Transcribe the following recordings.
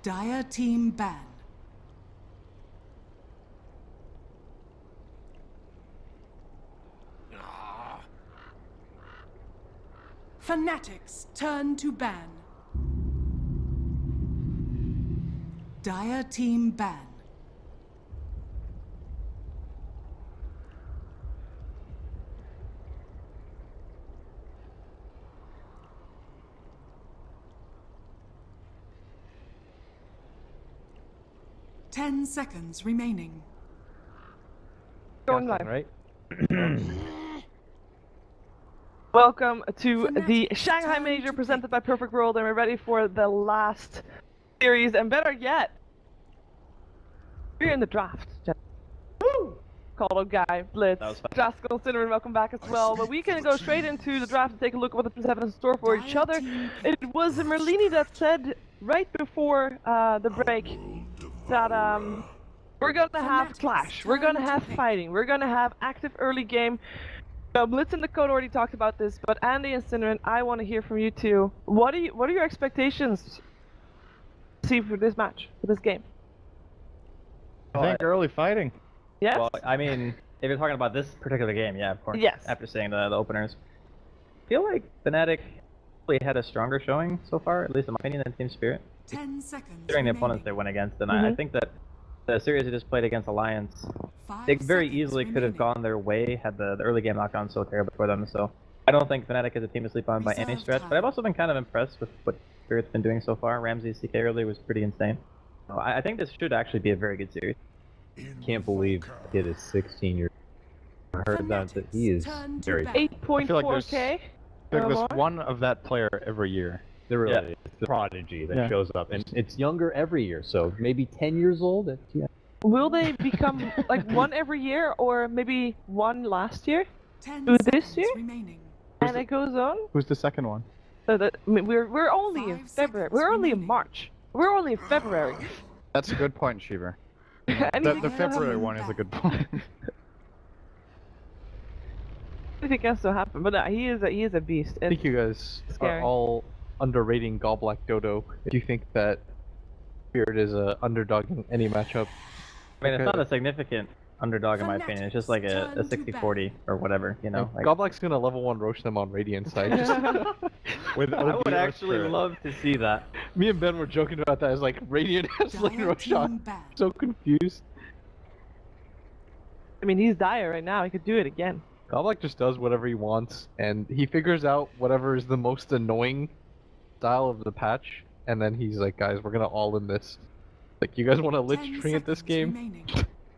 Dire team ban. Fnatic's turn to ban. Dire team ban. Ten seconds remaining. Going live. Right? Welcome to the Shanghai Major presented by Perfect World, and we're ready for the last series, and better yet, we're in the draft. Woo! Call out Guy, Blitz, Jaskal, Cinnamon, welcome back as well. But we can go straight into the draft and take a look at what the Prince have in store for each other. It was Merlini that said right before the break that we're gonna have clash, we're gonna have fighting, we're gonna have active early game. Blitz and the code already talked about this, but Andy and Cinnamon, I want to hear from you two. What are your expectations to see for this match, for this game? I think early fighting. Yes? Well, I mean, if you're talking about this particular game, yeah, of course. Yes. After seeing the openers. I feel like Fnatic really had a stronger showing so far, at least in my opinion, than Team Spirit. 10 seconds. During the opponents they went against, and I think that the series they just played against Alliance, they very easily could have gone their way had the early game not gone so terrible for them. So I don't think Fnatic is a team to sleep on by any stretch, but I've also been kind of impressed with what Spirit's been doing so far. Ramsey's CK early was pretty insane. So I think this should actually be a very good series. Can't believe the kid is 16 years old. I heard that he is very 8.4k. I feel like there's one of that player every year. There really is the prodigy that shows up, and it's younger every year, so maybe 10 years old. Will they become like one every year, or maybe one last year, this year, and it goes on? Who's the second one? So that, I mean, we're only in February. We're only in March. We're only in February. That's a good point, Shiver. The The February one is a good point. Anything can still happen, but he is a beast. I think you guys are all underrating Goblack Dodo. Do you think that Spirit is a underdog in any matchup? I mean, it's not a significant underdog in my opinion. It's just like a 60-40 or whatever, you know. Like, Goblack's gonna level 1 roach them on Radiant side. With I would actually love to see that. Me and Ben were joking about that. It's like Radiant has lane Roshan. So confused. I mean, he's dire right now. He could do it again. Goblack just does whatever he wants, and he figures out whatever is the most annoying style of the patch, and then he's like, guys, we're gonna all in this. Like, you guys want to Lich Tree at this game?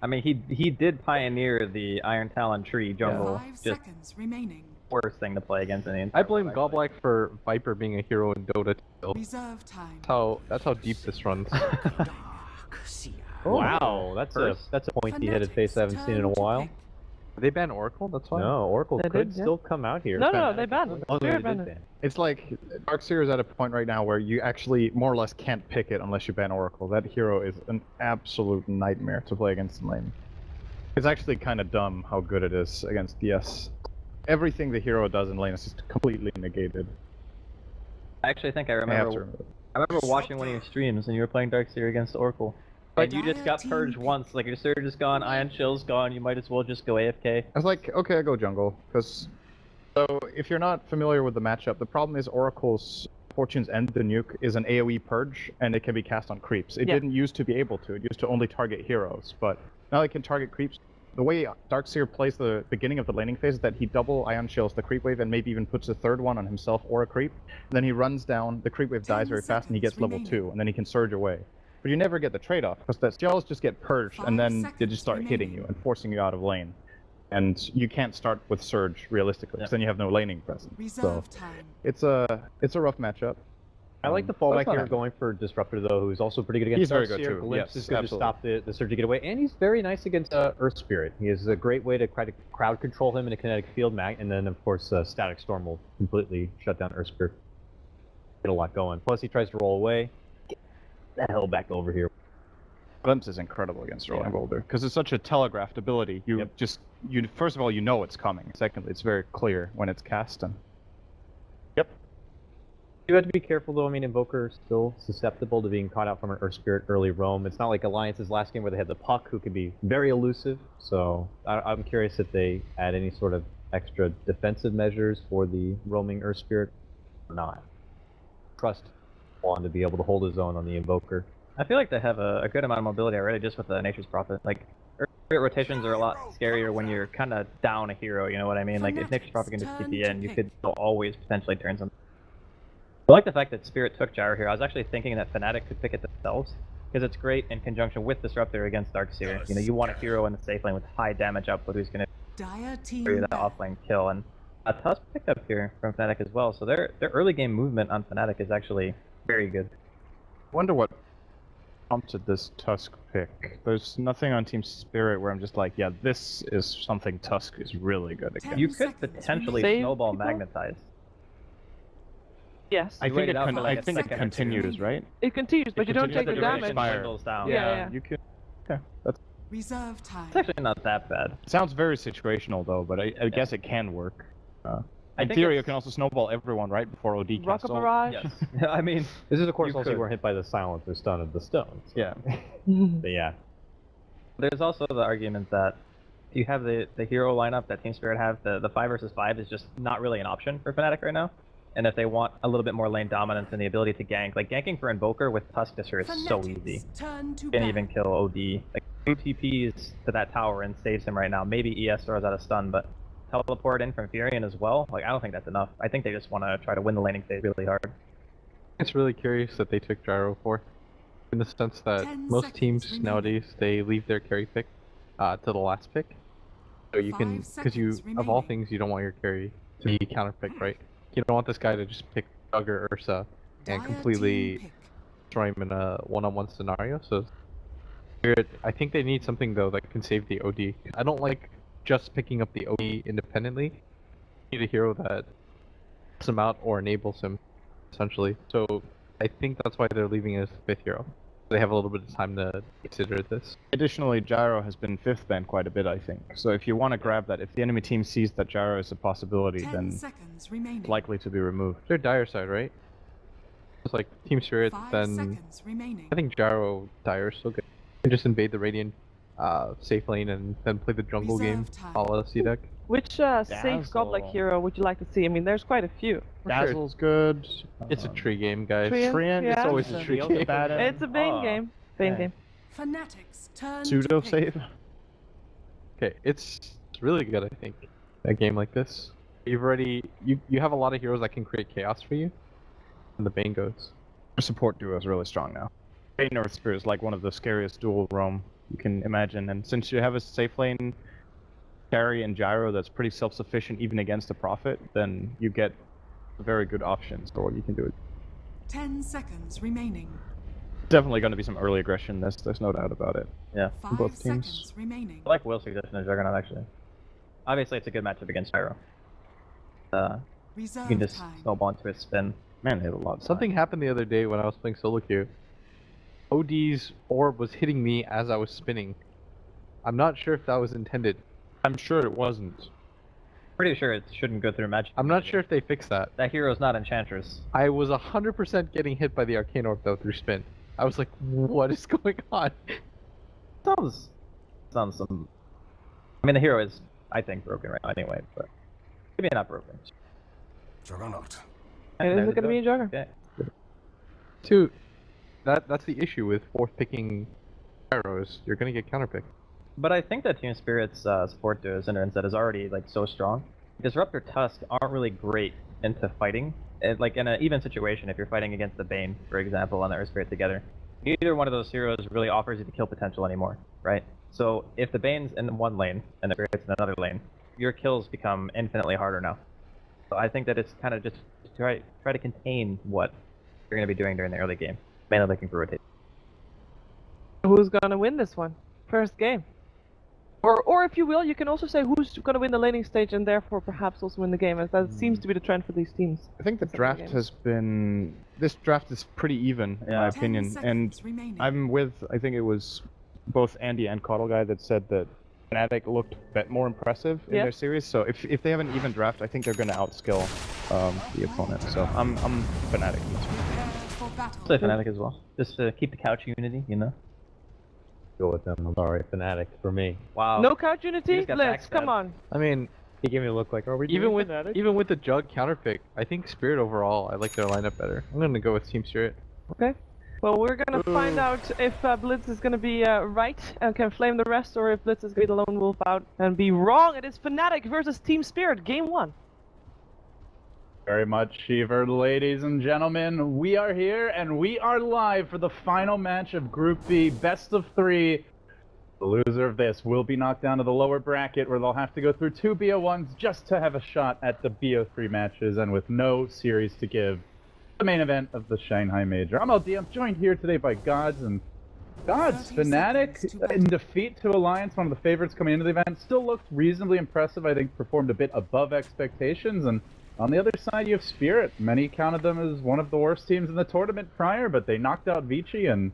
I mean, he did pioneer the Iron Talon tree jungle. Just worst thing to play against any. I blame Goblack for Viper being a hero in Dota. That's how deep this runs. Wow, that's a pointy-headed face I haven't seen in a while. They banned Oracle, that's why? No, Oracle could still come out here. No, they banned it. Oh, they banned did it. It's like Darkseer is at a point right now where you actually more or less can't pick it unless you ban Oracle. That hero is an absolute nightmare to play against in lane. It's actually kind of dumb how good it is against DS. Everything the hero does in lane is just completely negated. I actually think I remember watching one of your streams and you were playing Darkseer against Oracle. And you just got purged once, like your Surge is gone, Ion Shield's gone, you might as well just go AFK. I was like, okay, I go jungle, because... So, if you're not familiar with the matchup, the problem is Oracle's Fortune's End, the nuke, is an AoE purge, and it can be cast on creeps. It didn't used to be able to, it used to only target heroes, but now it can target creeps. The way Darkseer plays the beginning of the laning phase is that he double Ion Shields the creep wave and maybe even puts a third one on himself or a creep. And then he runs down, the creep wave dies very fast, and he gets level 2, and then he can surge away. But you never get the trade-off, because the spells just get purged, and then they just start hitting you and forcing you out of lane. And you can't start with Surge, realistically, because then you have no laning presence. So, it's a rough matchup. I like the fallback here going for Disruptor, though, who's also pretty good against He's very good, too. Glimpse is good to stop the Surge to get away, and he's very nice against Earth Spirit. He is a great way to try to crowd control him in a kinetic field mag, and then, of course, Static Storm will completely shut down Earth Spirit. Get a lot going. Plus, he tries to roll away. Get the hell back over here. Glimpse is incredible against Rolling Boulder, because it's such a telegraphed ability. You first of all, you know it's coming. Secondly, it's very clear when it's cast. And... You have to be careful though. I mean, Invoker is still susceptible to being caught out from an Earth Spirit early roam. It's not like Alliance's last game where they had the Puck, who can be very elusive. So I'm curious if they add any sort of extra defensive measures for the roaming Earth Spirit or not. Trust Juan to be able to hold his own on the Invoker. I feel like they have a good amount of mobility already just with the Nature's Prophet. Like, Earth Spirit rotations are a lot scarier when you're kind of down a hero, you know what I mean? Like, if Nature's Prophet can just TP in, you could always potentially turn something. I like the fact that Spirit took Gyro here. I was actually thinking that Fnatic could pick it themselves, because it's great in conjunction with Disruptor against Darkseer. You know, you want a hero in the safe lane with high damage output who's going to do that offlane kill. And a Tusk picked up here from Fnatic as well, so their early game movement on Fnatic is actually very good. I wonder what prompted this Tusk pick. There's nothing on Team Spirit where I'm just like, yeah, this is something Tusk is really good at. You could potentially snowball Magnetize. Yes. I think it continues, right? It continues, but you don't take the damage. Down. Yeah. You can. Okay, that's. Reserve time. It's actually not that bad. It sounds very situational though, but I guess it can work. In theory, you can also snowball everyone right before OD Rock casts. a barrage. Yes. I mean, This is, of course, also you weren't hit by the silence or stun of the stones. Yeah. But yeah. there's also the argument that you have the hero lineup that Team Spirit have, the 5 versus 5 is just not really an option for Fnatic right now. And if they want a little bit more lane dominance and the ability to gank, like ganking for Invoker with Tusk Disher is so easy. You can even kill OD. Like 2 TPs to that tower and saves him right now. Maybe ES throws out a stun, but teleport in from Furion as well, like I don't think that's enough. I think they just want to try to win the laning phase really hard. It's really curious that they took Gyro for, in the sense that most teams nowadays, they leave their carry pick to the last pick. So you can, because you, of all things, you don't want your carry to be counterpicked, right? You don't want this guy to just pick Doug or Ursa and completely destroy him in a one-on-one scenario. So I think they need something though that can save the OD. I don't like just picking up the OD independently. You need a hero that helps him out or enables him, essentially. So I think that's why they're leaving it as the 5th hero. They have a little bit of time to consider this. Additionally, Gyro has been 5th banned quite a bit, I think. So if you want to grab that, if the enemy team sees that Gyro is a possibility, then it's likely to be removed. They're dire side, right? It's like Team Spirit, then I think Gyro dire is so good. You can just invade the Radiant safe lane and then play the jungle game, a la C-Deck. Which safe godlike hero would you like to see? I mean, there's quite a few. Dazzle's good. It's a tree game, guys. Treant, It's always a tree game. It's a Bane game. Bane game. Fanatics turn Pseudo to pick. save. Okay, it's really good, I think. A game like this, you've already you have a lot of heroes that can create chaos for you, and the Bane goes. Our support duo is really strong now. Bane North Spear is like one of the scariest dual roam you can imagine, and since you have a safe lane carry and Gyro that's pretty self-sufficient even against the Prophet, then you get very good options for what you can do. 10 seconds remaining. Definitely going to be some early aggression. There's no doubt about it. Yeah. 5 both teams. seconds remaining. I like Will's suggestion of Juggernaut actually. Obviously it's a good matchup against Gyro. You Reserve can just time. snowball into his spin. Man, they have a lot of time. Something happened the other day when I was playing solo queue. OD's orb was hitting me as I was spinning. I'm not sure if that was intended. I'm sure it wasn't. Pretty sure it shouldn't go through magic. I'm not sure if they fixed that. That hero's not Enchantress. I was 100% getting hit by the Arcane Orb though through spin. I was like, what is going on? Sounds some. I mean, the hero is, I think, broken right now anyway, but maybe not broken. Juggernaut. Is it gonna be a Jugger? Okay. Two, that's the issue with 4th picking arrows. You're gonna get counterpicked. But I think that Team Spirit's support duo Instead is already like so strong. Disruptor Tusk aren't really great into fighting. Like in an even situation, if you're fighting against the Bane, for example, on the Earth Spirit together, neither one of those heroes really offers you the kill potential anymore, right? So if the Bane's in one lane and the Spirit's in another lane, your kills become infinitely harder now. So I think that it's kind of just try to contain what you're going to be doing during the early game, mainly looking for rotation. Who's gonna win this one? First game. Or if you will, you can also say who's gonna win the laning stage and therefore perhaps also win the game, as that seems to be the trend for these teams. I think the draft has been... This draft is pretty even, in my 10 opinion. And seconds remaining. I'm with, I think it was both Andy and Coddle Guy that said that Fnatic looked a bit more impressive in their series. So if they have an even draft, I think they're going to outskill the opponent. So I'm Fnatic in this one. Prepare for battle. Play Fnatic as well, just to keep the couch unity, you know. Go with them. I'm sorry, Fnatic for me. Wow. No couch unity? just got Let's, backstabbed. come on. I mean, He gave me a look like, are we even doing with Fnatic? even with the Jug counterpick, I think Spirit overall, I like their lineup better. I'm gonna go with Team Spirit. Okay. Well, we're gonna find out if Blitz is gonna be right and can flame the rest, or if Blitz is gonna be the lone wolf out and be wrong. It is Fnatic versus Team Spirit, game 1. Very much, Sheever, ladies and gentlemen. We are here and we are live for the final match of Group B, best of 3. The loser of this will be knocked down to the lower bracket where they'll have to go through 2 BO1s just to have a shot at the BO3 matches, and with no series to give. The main event of the Shanghai Major. I'm LD. I'm joined here today by Gods, and Gods, 30 Fnatic seconds to in defeat to Alliance, one of the favorites coming into the event, still looked reasonably impressive. I think performed a bit above expectations, and on the other side you have Spirit. Many counted them as one of the worst teams in the tournament prior, but they knocked out Vici, and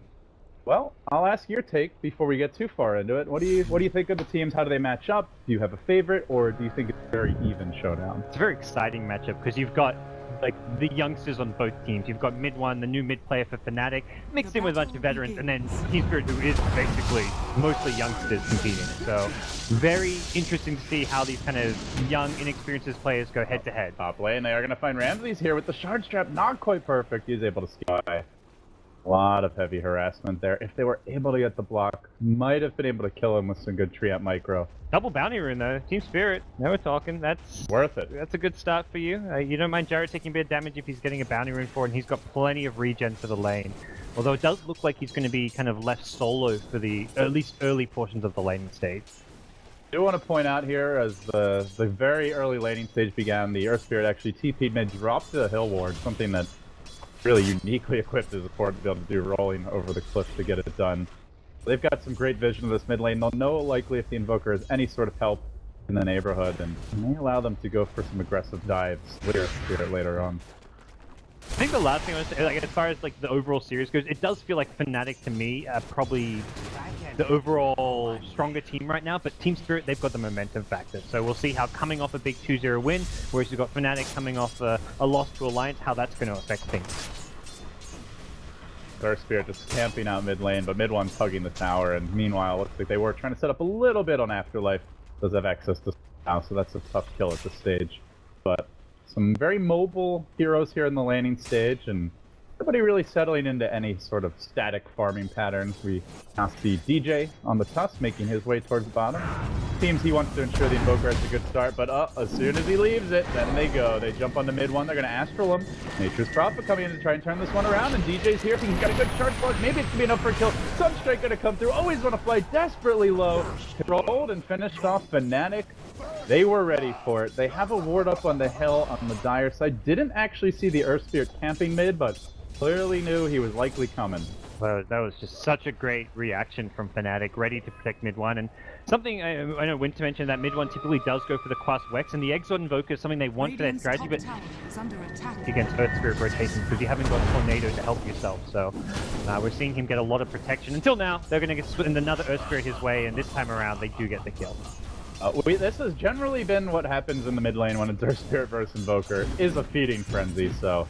well, I'll ask your take before we get too far into it. What do you think of the teams? How do they match up? Do you have a favorite, or do you think it's a very even showdown? It's a very exciting matchup because you've got like the youngsters on both teams. You've got mid one, the new mid player for Fnatic, mixed in with a bunch of veterans, and then Team Spirit, who is basically mostly youngsters competing. So very interesting to see how these kind of young, inexperienced players go head to head. Top lane, they are going to find Ramses here with the shard strap, not quite perfect. He's able to skip by. A lot of heavy harassment there. If they were able to get the block, might have been able to kill him with some good tree at micro. Double bounty rune though, Team Spirit. Now we're talking. That's Worth it. That's a good start for you. You don't mind Jared taking a bit of damage if he's getting a bounty rune for it, and he's got plenty of regen for the lane. Although it does look like he's going to be kind of left solo for the at least early portions of the laning stage. I do want to point out here, as the very early laning stage began, the Earth Spirit actually TP'd mid, dropped the Hill Ward, something that really uniquely equipped as a support to be able to do rolling over the cliff to get it done. They've got some great vision of this mid lane. They'll know likely if the Invoker has any sort of help in the neighborhood, and may allow them to go for some aggressive dives with Spirit later on. I think the last thing I want to say, like, as far as like the overall series goes, it does feel like Fnatic to me are probably the overall stronger team right now, but Team Spirit, they've got the momentum factor. So we'll see how coming off a big 2-0 win, whereas you've got Fnatic coming off a loss to Alliance, how that's going to affect things. Earth Spirit just camping out mid lane, but mid one's hugging the tower, and meanwhile, looks like they were trying to set up a little bit on Afterlife. Does have access to now, so that's a tough kill at this stage. But some very mobile heroes here in the laning stage, and nobody really settling into any sort of static farming patterns. We now see DJ on the tusk making his way towards the bottom. Seems he wants to ensure the Invoker has a good start, but as soon as he leaves it, then they go. They jump onto mid one, they're going to Astral him. Nature's Prophet coming in to try and turn this one around, and DJ's here. He's got a good charge block. Maybe it's going to be enough for a kill. Sunstrike going to come through. Always want to fly desperately low. Controlled and finished off Fnatic. They were ready for it. They have a ward up on the hill on the Dire side. Didn't actually see the Earth Spirit camping mid, but clearly knew he was likely coming. Well, that was just such a great reaction from Fnatic, ready to protect mid one. And something I know Winter mentioned, that mid one typically does go for the Quas Wex, and the Exort Invoker is something they want for that strategy, but against Earth Spirit rotations, because you haven't got Tornado to help yourself. So we're seeing him get a lot of protection. Until now, they're going to get another Earth Spirit his way, and this time around, they do get the kill. This has generally been what happens in the mid lane when it's Earth Spirit versus Invoker, is a feeding frenzy, so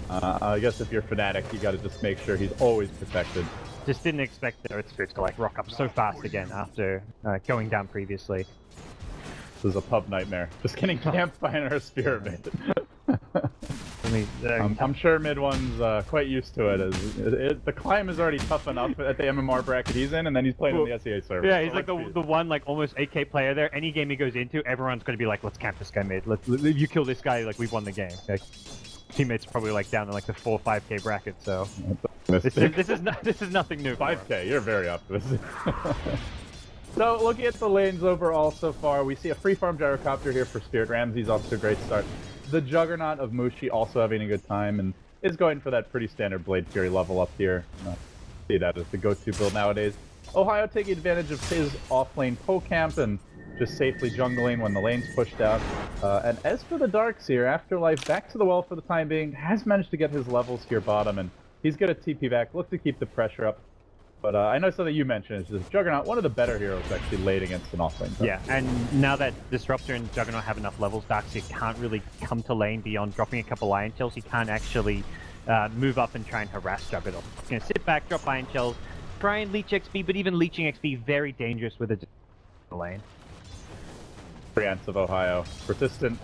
I guess if you're Fnatic, you gotta just make sure he's always protected. Just didn't expect the Earth Spirits to like rock up so fast again after going down previously. This is a pub nightmare. Just getting camped by an Earth Spirit mid. I'm sure mid one's quite used to it. The climb is already tough enough at the MMR bracket he's in, and then he's playing in the SEA server. Yeah, he's like the one like almost 8K player there. Any game he goes into, everyone's going to be like, let's camp this guy mid. If you kill this guy, like we've won the game. Like, teammates probably like down in like the 4 or 5K bracket. So this is nothing new. 5K, you're very optimistic. So looking at the lanes overall so far, we see a free farm gyrocopter here for Spirit. Ramsey's off to a great start. The Juggernaut of Mushi also having a good time and is going for that pretty standard Blade Fury level up here. See that as the go-to build nowadays. Ohio taking advantage of his off-lane po-camp and just safely jungling when the lane's pushed out. And as for the Darks here, Afterlife back to the well for the time being, has managed to get his levels here bottom, and he's going to TP back, look to keep the pressure up. But I know something you mentioned is just Juggernaut, one of the better heroes actually laid against an offlane. Yeah, and now that Disruptor and Juggernaut have enough levels, Darkseer can't really come to lane beyond dropping a couple Iron Shells. He can't actually move up and try and harass Juggernaut. He's going to sit back, drop Iron Shells, try and leech XP, but even leeching XP very dangerous with a lane. Comprehensive Ohio. Persistent,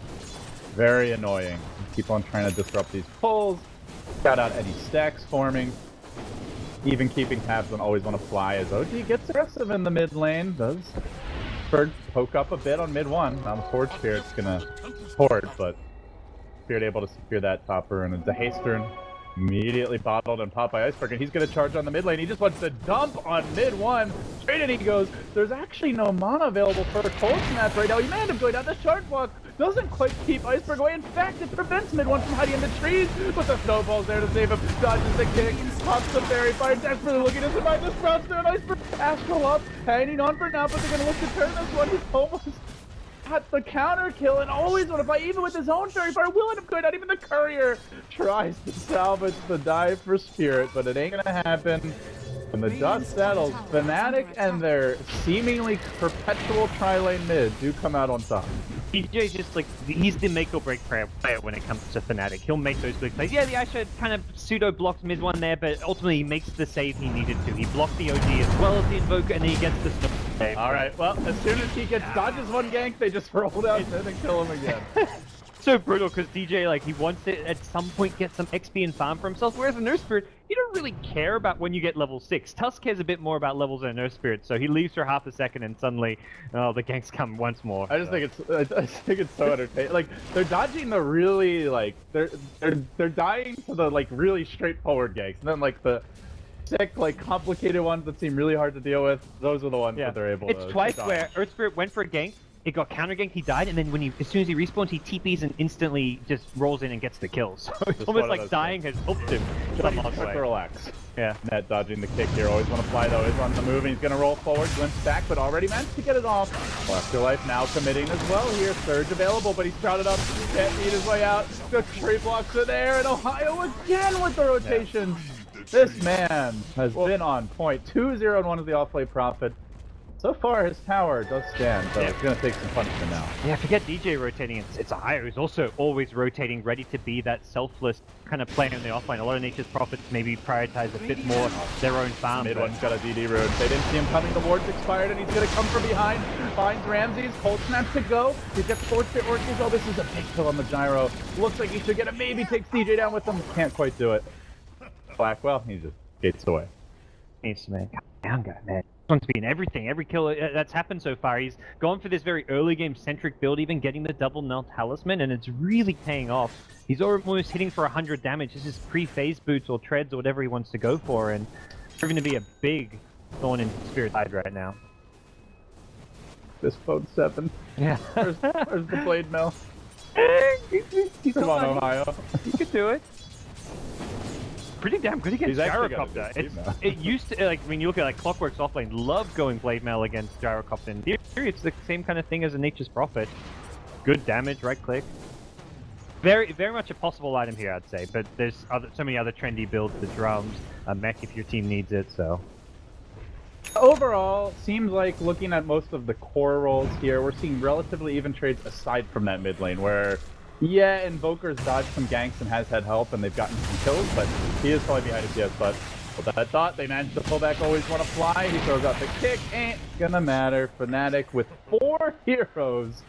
very annoying. Keep on trying to disrupt these pulls. Shout out any stacks forming. Even keeping tabs on always want to fly as OG gets aggressive in the mid lane. Does Bird poke up a bit on mid one. Now the Forge Spirit's gonna horde, but Spirit able to secure that topper, and it's a Hastern immediately bottled and popped by Iceberg, and he's gonna charge on the mid lane. He just wants to dump on mid one. Straight in he goes. There's actually no mana available for a cold snap right now. He may end up going down. The charge block doesn't quite keep Iceberg away. In fact, it prevents mid one from hiding in the trees, but the snowball's there to save him. Dodges the kick, pops the fairy fire, desperately looking to survive the sprouts there, and Iceberg Astral up, hanging on for now, but they're gonna look to turn this one. He's almost at the counter kill and always want to fight, even with his own fairy fire. Will end up going out. Even the courier tries to salvage the dive for Spirit, but it ain't gonna happen. When the dust settles, Fnatic and their seemingly perpetual tri-lane mid do come out on top. DJ's just like, he's the make or break player when it comes to Fnatic. He'll make those big plays. Yeah, the Asher kind of pseudo blocks mid one there, but ultimately he makes the save he needed to. He blocked the OG as well as the Invoker, and then he gets the save. Alright, well, as soon as he dodges one gank, they just roll down and kill him again. So brutal, because DJ, like, he wants to at some point get some XP and farm for himself, whereas a Nurse Spirit, you don't really care about when you get level 6. Tusk cares a bit more about levels than a Nurse Spirit, so he leaves for half a second and suddenly, oh, the ganks come once more. I just think it's so entertaining. Like, they're dodging the really, like, they're dying to the, like, really straightforward ganks, and then, like, the sick, like, complicated ones that seem really hard to deal with, those are the ones that they're able to... It's twice where Earth Spirit went for a gank, it got counter ganked, he died, and then when as soon as he respawns, he TPs and instantly just rolls in and gets the kills. So it's almost like dying has helped him. Relax. Yeah. Net dodging the kick here. Always want to fly though. Is on the move and he's going to roll forward. Glimpse back, but already managed to get it off. Afterlife now committing as well here. Surge available, but he's crowded up. Can't beat his way out. The tree blocks are there, and Ohio again with the rotations. This man has been on point. 2-0 and 1 is the off-lane profit. So far, his tower does stand, so it's going to take some punishment now. Yeah, forget DJ rotating. It's Ohio who's also always rotating, ready to be that selfless kind of player in the offline. A lot of Nature's Prophets maybe prioritize a bit more their own farm. Mid one's got a DD rune. They didn't see him coming. The ward's expired, and he's going to come from behind. Finds Ramses. Cold snap to go. He gets forced to Orchid. Oh, this is a big kill on the gyro. Looks like he should get it. Maybe takes DJ down with him. Can't quite do it. Blackwell, he just gates away. Needs to make down guy, man. One's been everything, every kill that's happened so far. He's gone for this very early game centric build, even getting the double null talisman, and it's really paying off. He's almost hitting for 100 damage. This is pre-phase boots or treads or whatever he wants to go for, and proving to be a big thorn in Spirit's side right now. This phone 7. Yeah. Where's the blade mill? He's Come on, Ohio. He could do it. Pretty damn good against Gyrocopter. It used to, like, when you look at like Clockwork's offlane, love going blade mail against Gyrocopter. In theory, it's the same kind of thing as a Nature's Prophet. Good damage, right click. Very, very much a possible item here, I'd say. But there's so many other trendy builds, the drums, a mech if your team needs it. So overall, seems like looking at most of the core roles here, we're seeing relatively even trades aside from that mid lane where. Yeah, Invoker's dodged some ganks and has had help, and they've gotten some kills, but he is probably behind his CS, but with that thought, they managed to pull back, always want to fly, he throws out the kick, ain't gonna matter. Fnatic with 4 heroes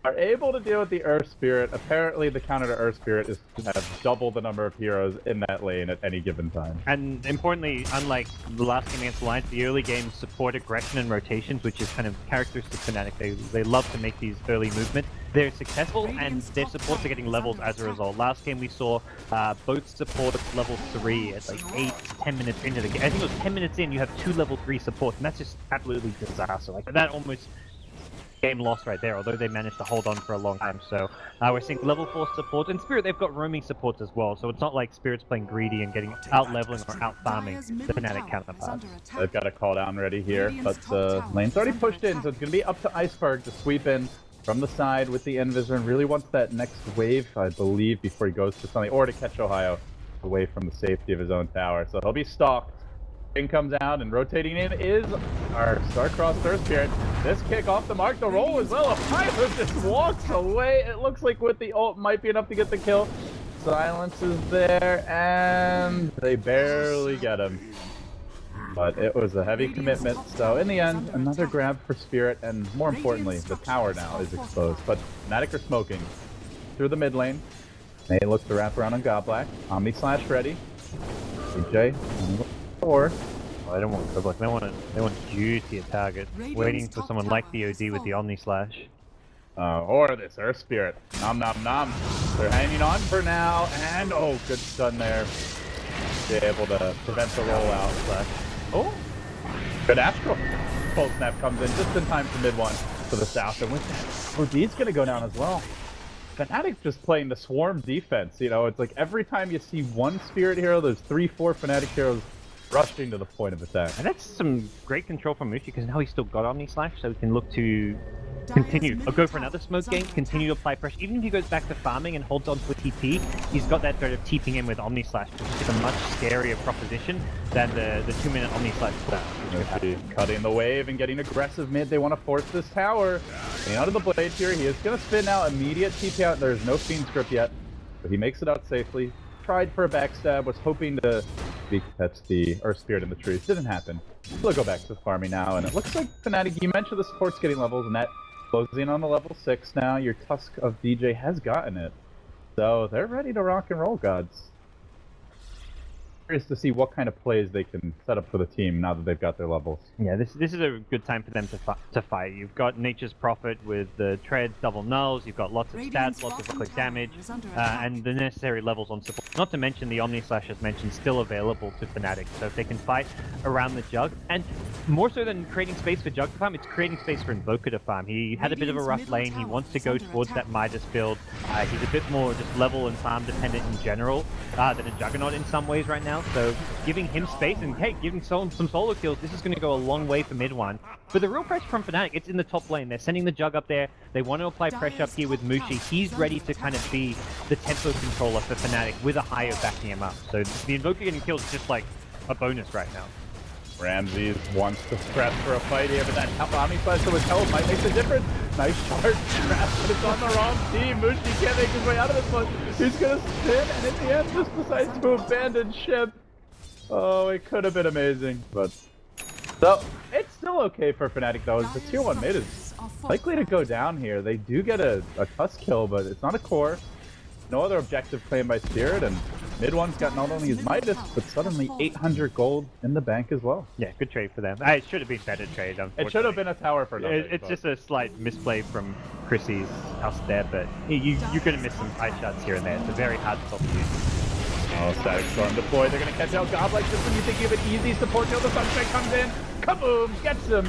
are able to deal with the Earth Spirit. Apparently, the counter to Earth Spirit is to have double the number of heroes in that lane at any given time. And importantly, unlike the last game against Alliance, the early games support aggression and rotations, which is kind of characteristic of Fnatic. They love to make these early movements. They're successful, and their supports are getting levels as a result. Last game we saw both supports level 3 at like 8 to 10 minutes into the game. I think it was 10 minutes in, you have 2 level 3 supports, and that's just absolutely disaster. Like that almost game lost right there, although they managed to hold on for a long time. So we're seeing level 4 support, and Spirit, they've got roaming supports as well, so it's not like Spirit's playing greedy and getting out-leveling or out-farming the Fnatic counterparts. They've got a call down ready here, but the lane's already pushed in, so it's going to be up to Iceberg to sweep in from the side with the Invisor, and really wants that next wave, I believe, before he goes to something, or to catch Ohio away from the safety of his own tower. So he'll be stalked. King comes out, and rotating in is our Star-Crossed Earth Spirit. This kick off the mark, the roll as well. Pilot just walks away. It looks like with the ult might be enough to get the kill. Silence is there, and they barely get him. But it was a heavy commitment, so in the end, another grab for Spirit, and more importantly, the tower now is exposed. But Fnatic are smoking through the mid lane. They look to wrap around on Godblack. Omni Slash ready. DJ, or Well, I don't want Godblack. They want juicy target, waiting for someone like the OD with the Omni Slash. or this Earth Spirit. Nom nom nom. They're hanging on for now, and oh, good stun there. Be able to prevent the rollout. Slash. Oh, good Astral. Full Snap comes in just in time for mid one to the south, and with that, OD's gonna go down as well. Fnatic just playing the swarm defense. You know, it's like every time you see one Spirit hero, there's 3-4 Fnatic heroes rushing to the point of attack. And that's some great control from Mushi, because now he's still got Omni Slash, so he can look to continue, or go for another smoke game, continue to apply pressure. Even if he goes back to farming and holds on to a TP, he's got that threat of TPing in with Omni Slash, which is a much scarier proposition than the 2-minute Omni Slash. Cutting the wave and getting aggressive mid. They want to force this tower. Getting out of the blade here. He is going to spin now. Immediate TP out. There's no Fiend script yet, but he makes it out safely. Tried for a backstab. Was hoping to catch the Earth Spirit in the trees. Didn't happen. We'll go back to farming now, and it looks like Fnatic. You mentioned the support's getting levels, and that closing on the level 6 now. Your Tusk of DJ has gotten it, so they're ready to rock and roll, gods. Curious to see what kind of plays they can set up for the team now that they've got their levels. Yeah, this is a good time for them to fight. You've got Nature's Prophet with the treads, double nulls, you've got lots of stats, lots of quick damage, and the necessary levels on support. Not to mention the Omni Slash, as mentioned, still available to Fnatic. So if they can fight around the Jug, and more so than creating space for Jug to farm, it's creating space for Invoker to farm. He had a bit of a rough lane, he wants to go towards that Midas build. He's a bit more just level and farm dependent in general than a Juggernaut in some ways right now. So giving him space and, hey, giving some solo kills, this is going to go a long way for mid one. But the real pressure from Fnatic, it's in the top lane. They're sending the Jug up there. They want to apply pressure up here with Mushi. He's ready to kind of be the tempo controller for Fnatic with a higher backing him up. So the Invoker getting killed is just like a bonus right now. Ramses wants to press for a fight here, but that Omni Slash with help might make the difference. Nice short trap, but it's on the wrong team. Mushi can't make his way out of this one. He's gonna spin, and in the end just decides to abandon ship. Oh, it could have been amazing, but... So, it's still okay for Fnatic though, as the tier 1 mid is likely to go down here. They do get a Tusk kill, but it's not a core. No other objective claimed by Spirit, and mid one's got not only his Midas, but suddenly 800 gold in the bank as well. Yeah, good trade for them. It should have been better trade, unfortunately. It should have been a tower for nothing. It's just a slight misplay from Chrissy's house there, but you're going to miss some tight shots here and there. It's a very hard spot to use. Oh, Static Storm deployed. They're going to catch out Godlike just when you think you have an easy support kill. The Sunshine comes in. Kaboom! Gets him.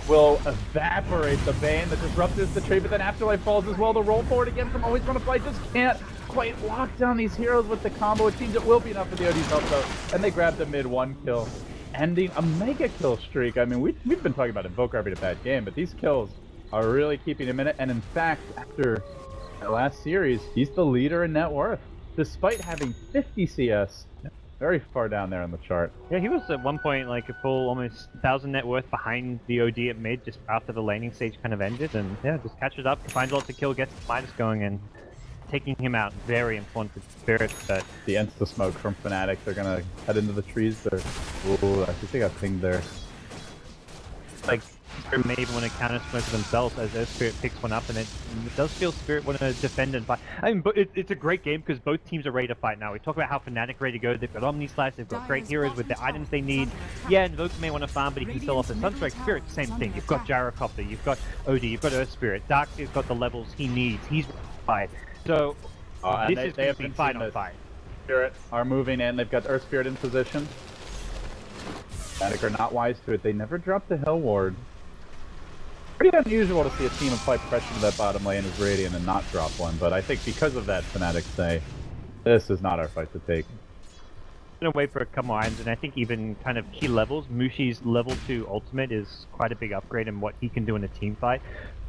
Will evaporate the Bane that disrupts the tree, but then Afterlife falls as well. The roll forward again from Always Wanna Fly just can't quite lock down these heroes with the combo. It seems it will be enough for the OD's help though. And they grab the mid 1 kill, ending a mega kill streak. I mean, we've been talking about Invoker having a bad game, but these kills are really keeping him in it. And in fact, after the last series, he's the leader in net worth, despite having 50 CS. Very far down there on the chart. Yeah, he was at one point like a full almost 1,000 net worth behind the OD at mid just after the laning stage kind of ended, and yeah, just catches up, finds lots of kill, gets the Midas going, and taking him out. Very important for Spirit. But the insta smoke from Fnatic, they're gonna head into the trees there. Ooh, I think they got pinged there. Like, Spirit may even want to counter smoke themselves as their Spirit picks one up, and it does feel Spirit want to defend and fight. I mean, but it's a great game because both teams are ready to fight now. We talk about how Fnatic ready to go. They've got Omni Slash, they've got great heroes with the items they need. Yeah, Invoker may want to farm, but he can sell off the Sunstrike. Spirit, same thing. You've got Gyrocopter, you've got OD, you've got Earth Spirit. Darkseer's got the levels he needs. He's ready to fight. So this is going to be fight on fight. Spirit are moving in. They've got Earth Spirit in position. Fnatic are not wise to it. They never drop the Hell Ward. Pretty unusual to see a team apply pressure to that bottom lane as Radiant and not drop one, but I think because of that, Fnatic say, this is not our fight to take. I'm gonna wait for a couple more items, and I think even kind of key levels, Mushi's level 2 ultimate is quite a big upgrade in what he can do in a team fight.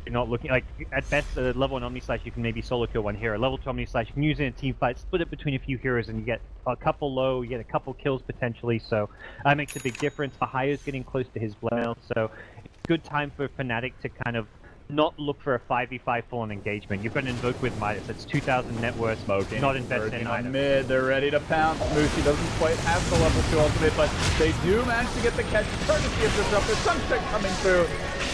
you're not looking like at best level 1 Omni Slash you can maybe solo kill one hero. Level 2 Omni Slash you can use it in a team fight, split it between a few heroes, and you get a couple low, you get a couple kills potentially. So that makes a big difference. Bahaya's getting close to his blend, so it's a good time for Fnatic to kind of not look for a 5v5 full-on engagement. You've got an Invoke with Midas. That's 2,000 net worth. Smoking. Not invest in on item. mid. They're ready to pounce. Mushi doesn't quite have the level 2 ultimate, but they do manage to get the catch. Courtesy of Disruptor. Sunset coming through.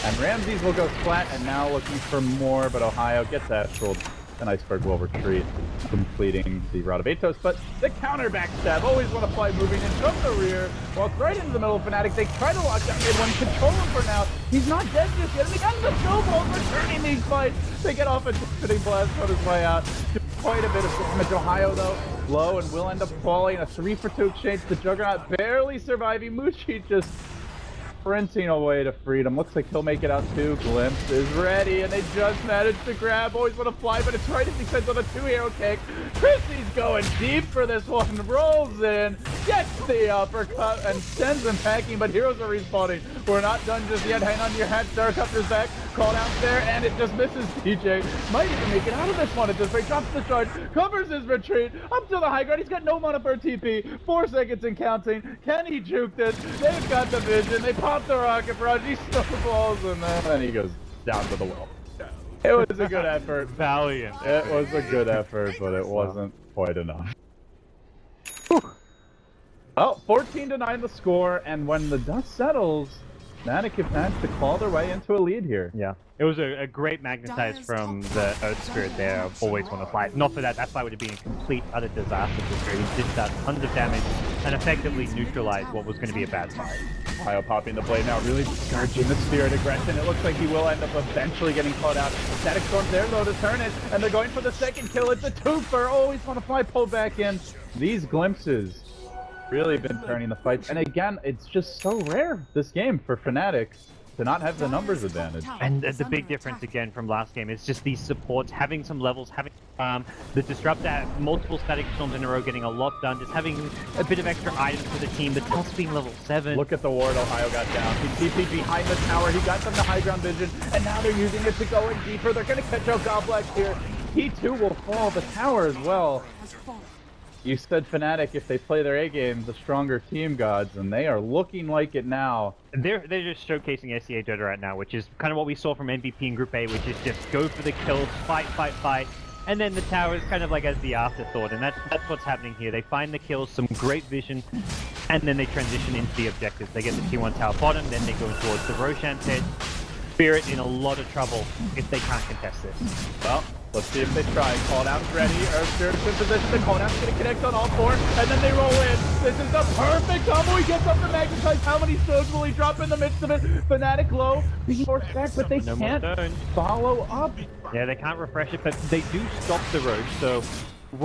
And Ramses will go flat, and now looking for more, but Ohio gets astraled. And Iceberg will retreat, completing the Rod of Atos. But the counter backstab, always want to fly moving in from the rear. Well, it's right into the middle of Fnatic. They try to lock down mid one, control him for now. He's not dead just yet, and again, the snowballs returning these fights. They get off a deafening blast on his way out. Quite a bit of damage. Ohio, though, low and will end up falling. A 3-for-2 exchange. The Juggernaut barely surviving. Mushi just sprinting away to freedom. Looks like he'll make it out too. Glimpse is ready, and they just managed to grab. Always want to fly, but it's right as he sends on a 2-hero kick. Chrissy's going deep for this one. Rolls in, gets the uppercut, and sends him packing, but heroes are respawning. We're not done just yet. Hang on to your hat. Starcopter's back. Call out there, and it just misses DJ. Might even make it out of this one at this rate. Drops the charge, covers his retreat, up to the high ground. He's got no mana for a TP. 4 seconds and counting. Can he juke this? They've got the vision. They pop the rocket barrage. He snowballs, and then he goes down to the well. It was a good effort. Valiant. It was a good effort, but it wasn't quite enough. Well, 14-9 the score, and when the dust settles, Fnatic have managed to claw their way into a lead here. Yeah. It was a great magnetize from the Earth Spirit there. I always want to fly. Not for that fight would have been a complete, utter disaster for Spirit. He did that tons of damage and effectively neutralized what was going to be a bad fight. Ohio popping the blade now, really discouraging the Spirit aggression. It looks like he will end up eventually getting caught out. Static Storm's there though to turn it, and they're going for the second kill. It's a twofer. Always want to fly, pull back in. These glimpses really been turning the fights. And again, it's just so rare this game for Fnatic to not have the numbers advantage. And the big difference again from last game is just these supports, having some levels, having the Disruptor, multiple Static Storms in a row, getting a lot done, just having a bit of extra items for the team, the Tusk being level 7. Look at the ward Ohio got down. He TP'd behind the tower, he got them the high ground vision, and now they're using it to go in deeper. They're going to catch out Goblex here. He too will fall, the tower as well. You said Fnatic, if they play their A game, the stronger team gods, and they are looking like it now. They're just showcasing SEA Dota right now, which is kind of what we saw from MVP in Group A, which is just go for the kills, fight, and then the tower is kind of like as the afterthought, and that's what's happening here. They find the kills, some great vision, and then they transition into the objectives. They get the T1 tower bottom, then they go towards the Roshan pit. Spirit in a lot of trouble if they can't contest this. Well, let's see if they try. Call down's ready. Earth Spirit's in position. The call down's going to connect on all 4, and then they roll in. This is the perfect combo. He gets up the magnetize. How many stones will he drop in the midst of it? Fnatic low, being forced back, but they can't follow up. Yeah, they can't refresh it, but they do stop the Roche, so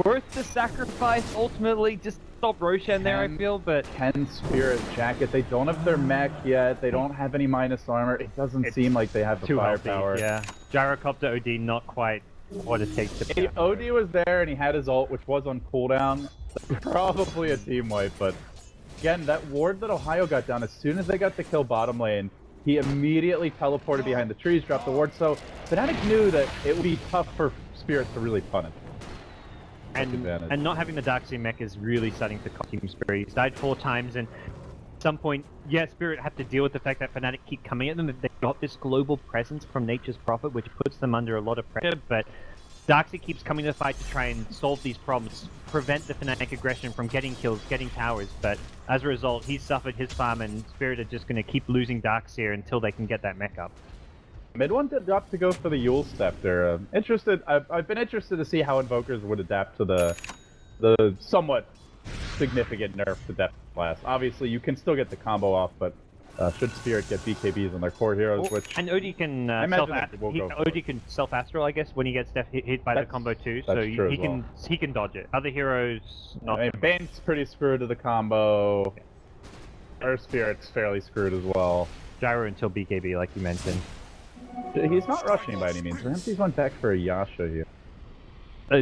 worth the sacrifice ultimately. Just stop Roshan there, I feel, but 10 Spirit Jacket. They don't have their mech yet. They don't have any minus armor. It doesn't seem like they have the firepower. Yeah, Gyrocopter OD not quite what it takes to. OD was there and he had his ult, which was on cooldown. Probably a team wipe, but again, that ward that Ohio got down, as soon as they got the kill bottom lane, he immediately teleported behind the trees, dropped the ward. So Fnatic knew that it would be tough for Spirit to really punish. And not having the Darkseid mech is really starting to cost Team Spirit. He's died 4 times, and at some point, yeah, Spirit have to deal with the fact that Fnatic keep coming at them. They've got this global presence from Nature's Prophet, which puts them under a lot of pressure, but Darkseid keeps coming to the fight to try and solve these problems, prevent the Fnatic aggression from getting kills, getting towers, but as a result, he's suffered his farm, and Spirit are just going to keep losing Darkseid until they can get that mech up. Mid one did opt to go for the Yule Scepter. I've been interested to see how Invokers would adapt to the somewhat significant nerf to Depth Blast. Obviously, you can still get the combo off, but should Spirit get BKBs on their core heroes, which and Odie can Odie can self astral, I guess, when he gets hit by the combo too. So he can dodge it. Other heroes, not. I mean, Bane's pretty screwed to the combo. Earth Spirit's fairly screwed as well. Gyro until BKB, like you mentioned. He's not rushing by any means. Ramses went back for a Yasha here.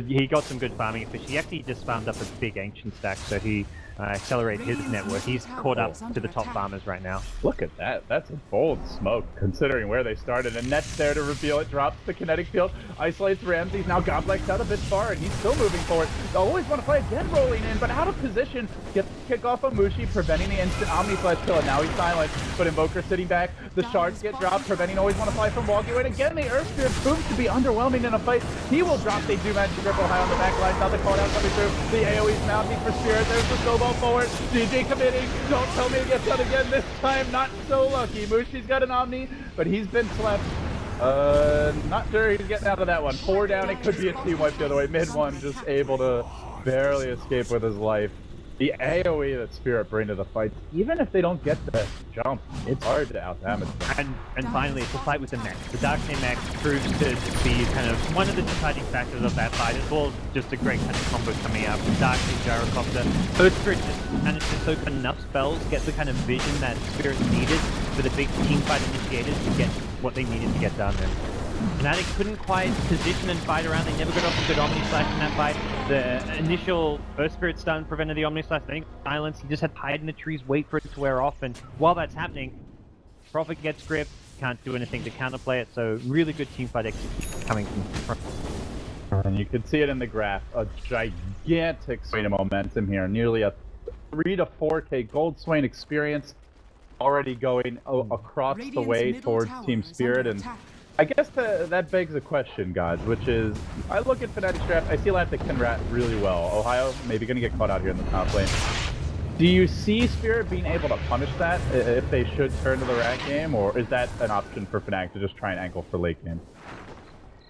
He got some good farming efficiency. He actually just farmed up a big ancient stack, so he accelerate his network. He's caught up to the top farmers right now. Look at that. That's a bold smoke, considering where they started. And Net's there to reveal it, drops the kinetic field, isolates Ramsey. Now Godblack's out a bit far, and he's still moving forward. They always want to play again, rolling in, but out of position. Gets the kick off of Mushi, preventing the instant Omni Flash kill, and now he's silent. But Invoker sitting back. The shards get dropped, preventing always want to fly from Walkie. And again, the Earth Spirit proves to be underwhelming in a fight. He will drop. They do manage to grip high on the back line. Now the call out coming through. The AoE's mounting for Spirit. There's the snowball forward. DJ committing. Don't tell me it gets done again this time. Not so lucky. Mushi's got an Omni, but he's been slept. Not sure he's getting out of that one. 4 down. It could be a team wipe the other way. Mid one just able to barely escape with his life. The AoE that Spirit bring to the fight, even if they don't get the jump, it's hard to out-damage them. And finally, it's a fight with the mech. The Darkness mech proves to be kind of one of the deciding factors of that fight, as well as just a great kind of combo coming out from Darkness, Gyrocopter. Earth Spirit just managed to soak enough spells, get the kind of vision that Spirit needed for the big team fight initiators to get what they needed to get done. And Fnatic couldn't quite position and fight around. They never got off a good Omni Slash in that fight. The initial Earth Spirit stun prevented the Omni Slash. Then he got silence. He just had to hide in the trees, wait for it to wear off. And while that's happening, Prophet gets gripped. Can't do anything to counterplay it. So really good teamfight execution coming from. And you can see it in the graph. A gigantic swing of momentum here. Nearly a 3 to 4K Gold Swain experience already going across the way towards Team Spirit. And I guess that begs a question, guys, which is, I look at Fnatic's draft, I see Atlantic can rat really well. Ohio maybe going to get caught out here in the top lane. Do you see Spirit being able to punish that if they should turn to the rat game, or is that an option for Fnatic to just try and ankle for late game?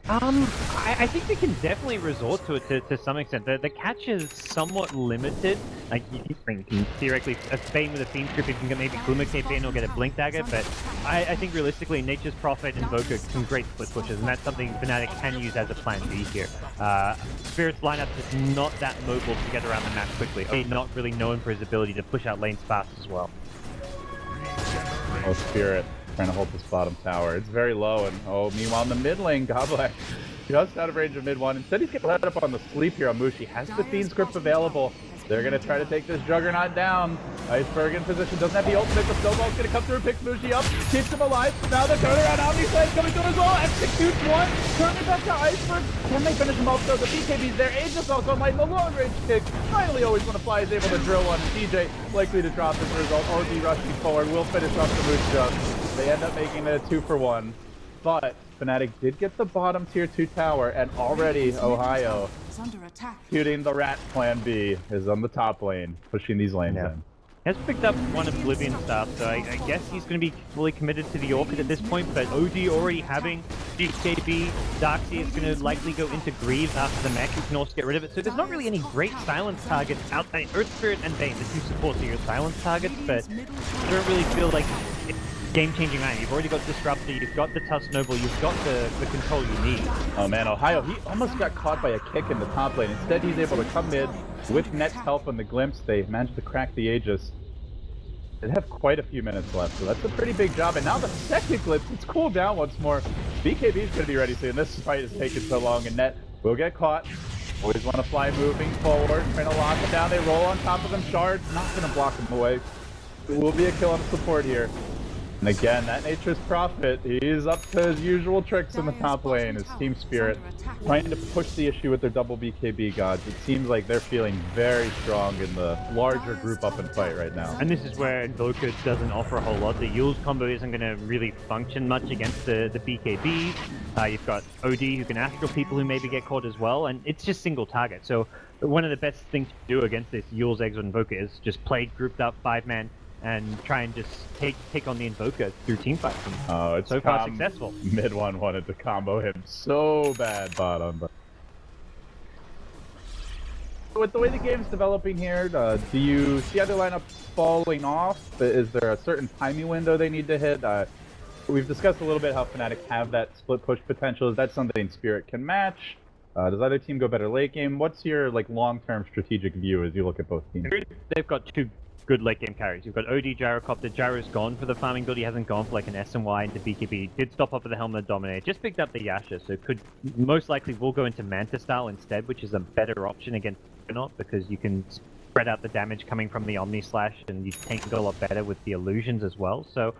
I think they can definitely resort to it to some extent. The catch is somewhat limited. Like, you can theoretically a Bane with a Fiend Script, you can get maybe Gloomer Cape in or get a Blink Dagger, but I think realistically Nature's Prophet and Invoker can great split pushes, and that's something Fnatic can use as a plan B here. Spirit's lineup is not that mobile to get around the map quickly. He's not really known for his ability to push out lanes fast as well. Oh, Spirit trying to hold this bottom tower. It's very low, and meanwhile in the mid lane, Godblack just out of range of mid one. Instead he's getting let up on the sleep here on Mushi. Has the Fiend Script available. They're going to try to take this Juggernaut down. Iceberg in position, doesn't have the ultimate. The Snowball's going to come through, picks Mushi up, keeps him alive. Now the turnaround, Omni Slash coming through as well. Executes one, turning back to Iceberg. Can they finish him off though? The BKB's there. Aegis also light, the long range kick. Finally always want to fly, is able to drill one. DJ likely to drop as a result. OD rushing forward, will finish off the Moose Jug. They end up making it a 2-for-1. But Fnatic did get the bottom tier 2 tower, and already Ohio shooting the rat plan B is on the top lane, pushing these lanes in. Has picked up one Oblivion stuff, so I guess he's going to be fully committed to the Orchid at this point, but OD already having GKB, Darkseid is going to likely go into Greaves after the mech, who can also get rid of it, so there's not really any great silence targets out there. Earth Spirit and Bane, the two supports are your silence targets, but I don't really feel like it's game-changing item. You've already got Disruptor, you've got the Tough Snowball, you've got the control you need. Oh man, Ohio, he almost got caught by a kick in the top lane. Instead, he's able to come mid with Net's help on the glimpse. They managed to crack the Aegis. They have quite a few minutes left, so that's a pretty big job. And now the second glimpse, it's cooled down once more. BKB is going to be ready soon. This fight has taken so long, and Net will get caught. Always want to fly moving forward, trying to lock him down. They roll on top of him, shards, not going to block him away. It will be a kill on the support here. And again, that Nature's Prophet, he's up to his usual tricks in the top lane. His Team Spirit trying to push the issue with their double BKB gods. It seems like they're feeling very strong in the larger group up and fight right now. And this is where Invoker doesn't offer a whole lot. The Yule's combo isn't going to really function much against the BKBs. You've got OD who can astral people who maybe get caught as well, and it's just single target. So one of the best things to do against this Yule's Exort Invoker is just play grouped up 5-man and try and just take on the Invoker through teamfights. Oh, it's so far successful. Mid one wanted to combo him so bad bottom, but with the way the game's developing here, do you see other lineups falling off? Is there a certain timing window they need to hit? We've discussed a little bit how Fnatic have that split push potential. Is that something Spirit can match? Does either team go better late game? What's your long-term strategic view as you look at both teams? They've got two good late game carries. You've got OD Gyrocopter. Gyro's gone for the farming build. He hasn't gone for like an SNY into BKB. Did stop up with the Helmet Dominator. Just picked up the Yasha, so could most likely will go into Manta style instead, which is a better option against Juggernaut because you can spread out the damage coming from the Omni Slash, and you tank a lot better with the illusions as well. So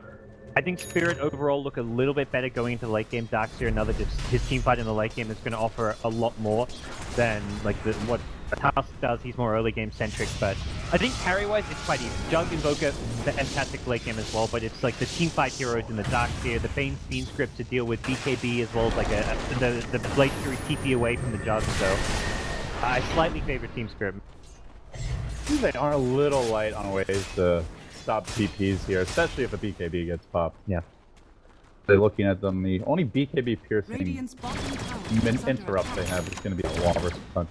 I think Spirit overall look a little bit better going into the late game. Darkseer, another just his team fight in the late game is going to offer a lot more than like what Task does. He's more early game centric, but I think carry wise it's quite even. Jug, Invoker, fantastic late game as well, but it's like the team fight heroes in the Darkseer, the Bane Fiend script to deal with BKB as well as like the Blade Fury TP away from the Jug. So I slightly favor Team Spirit. They are a little light on ways to stop TPs here, especially if a BKB gets popped. Yeah. They're looking at them. The only BKB piercing Radiant's bottom tower is under interrupt they attack. have is going to be a wall versus punch.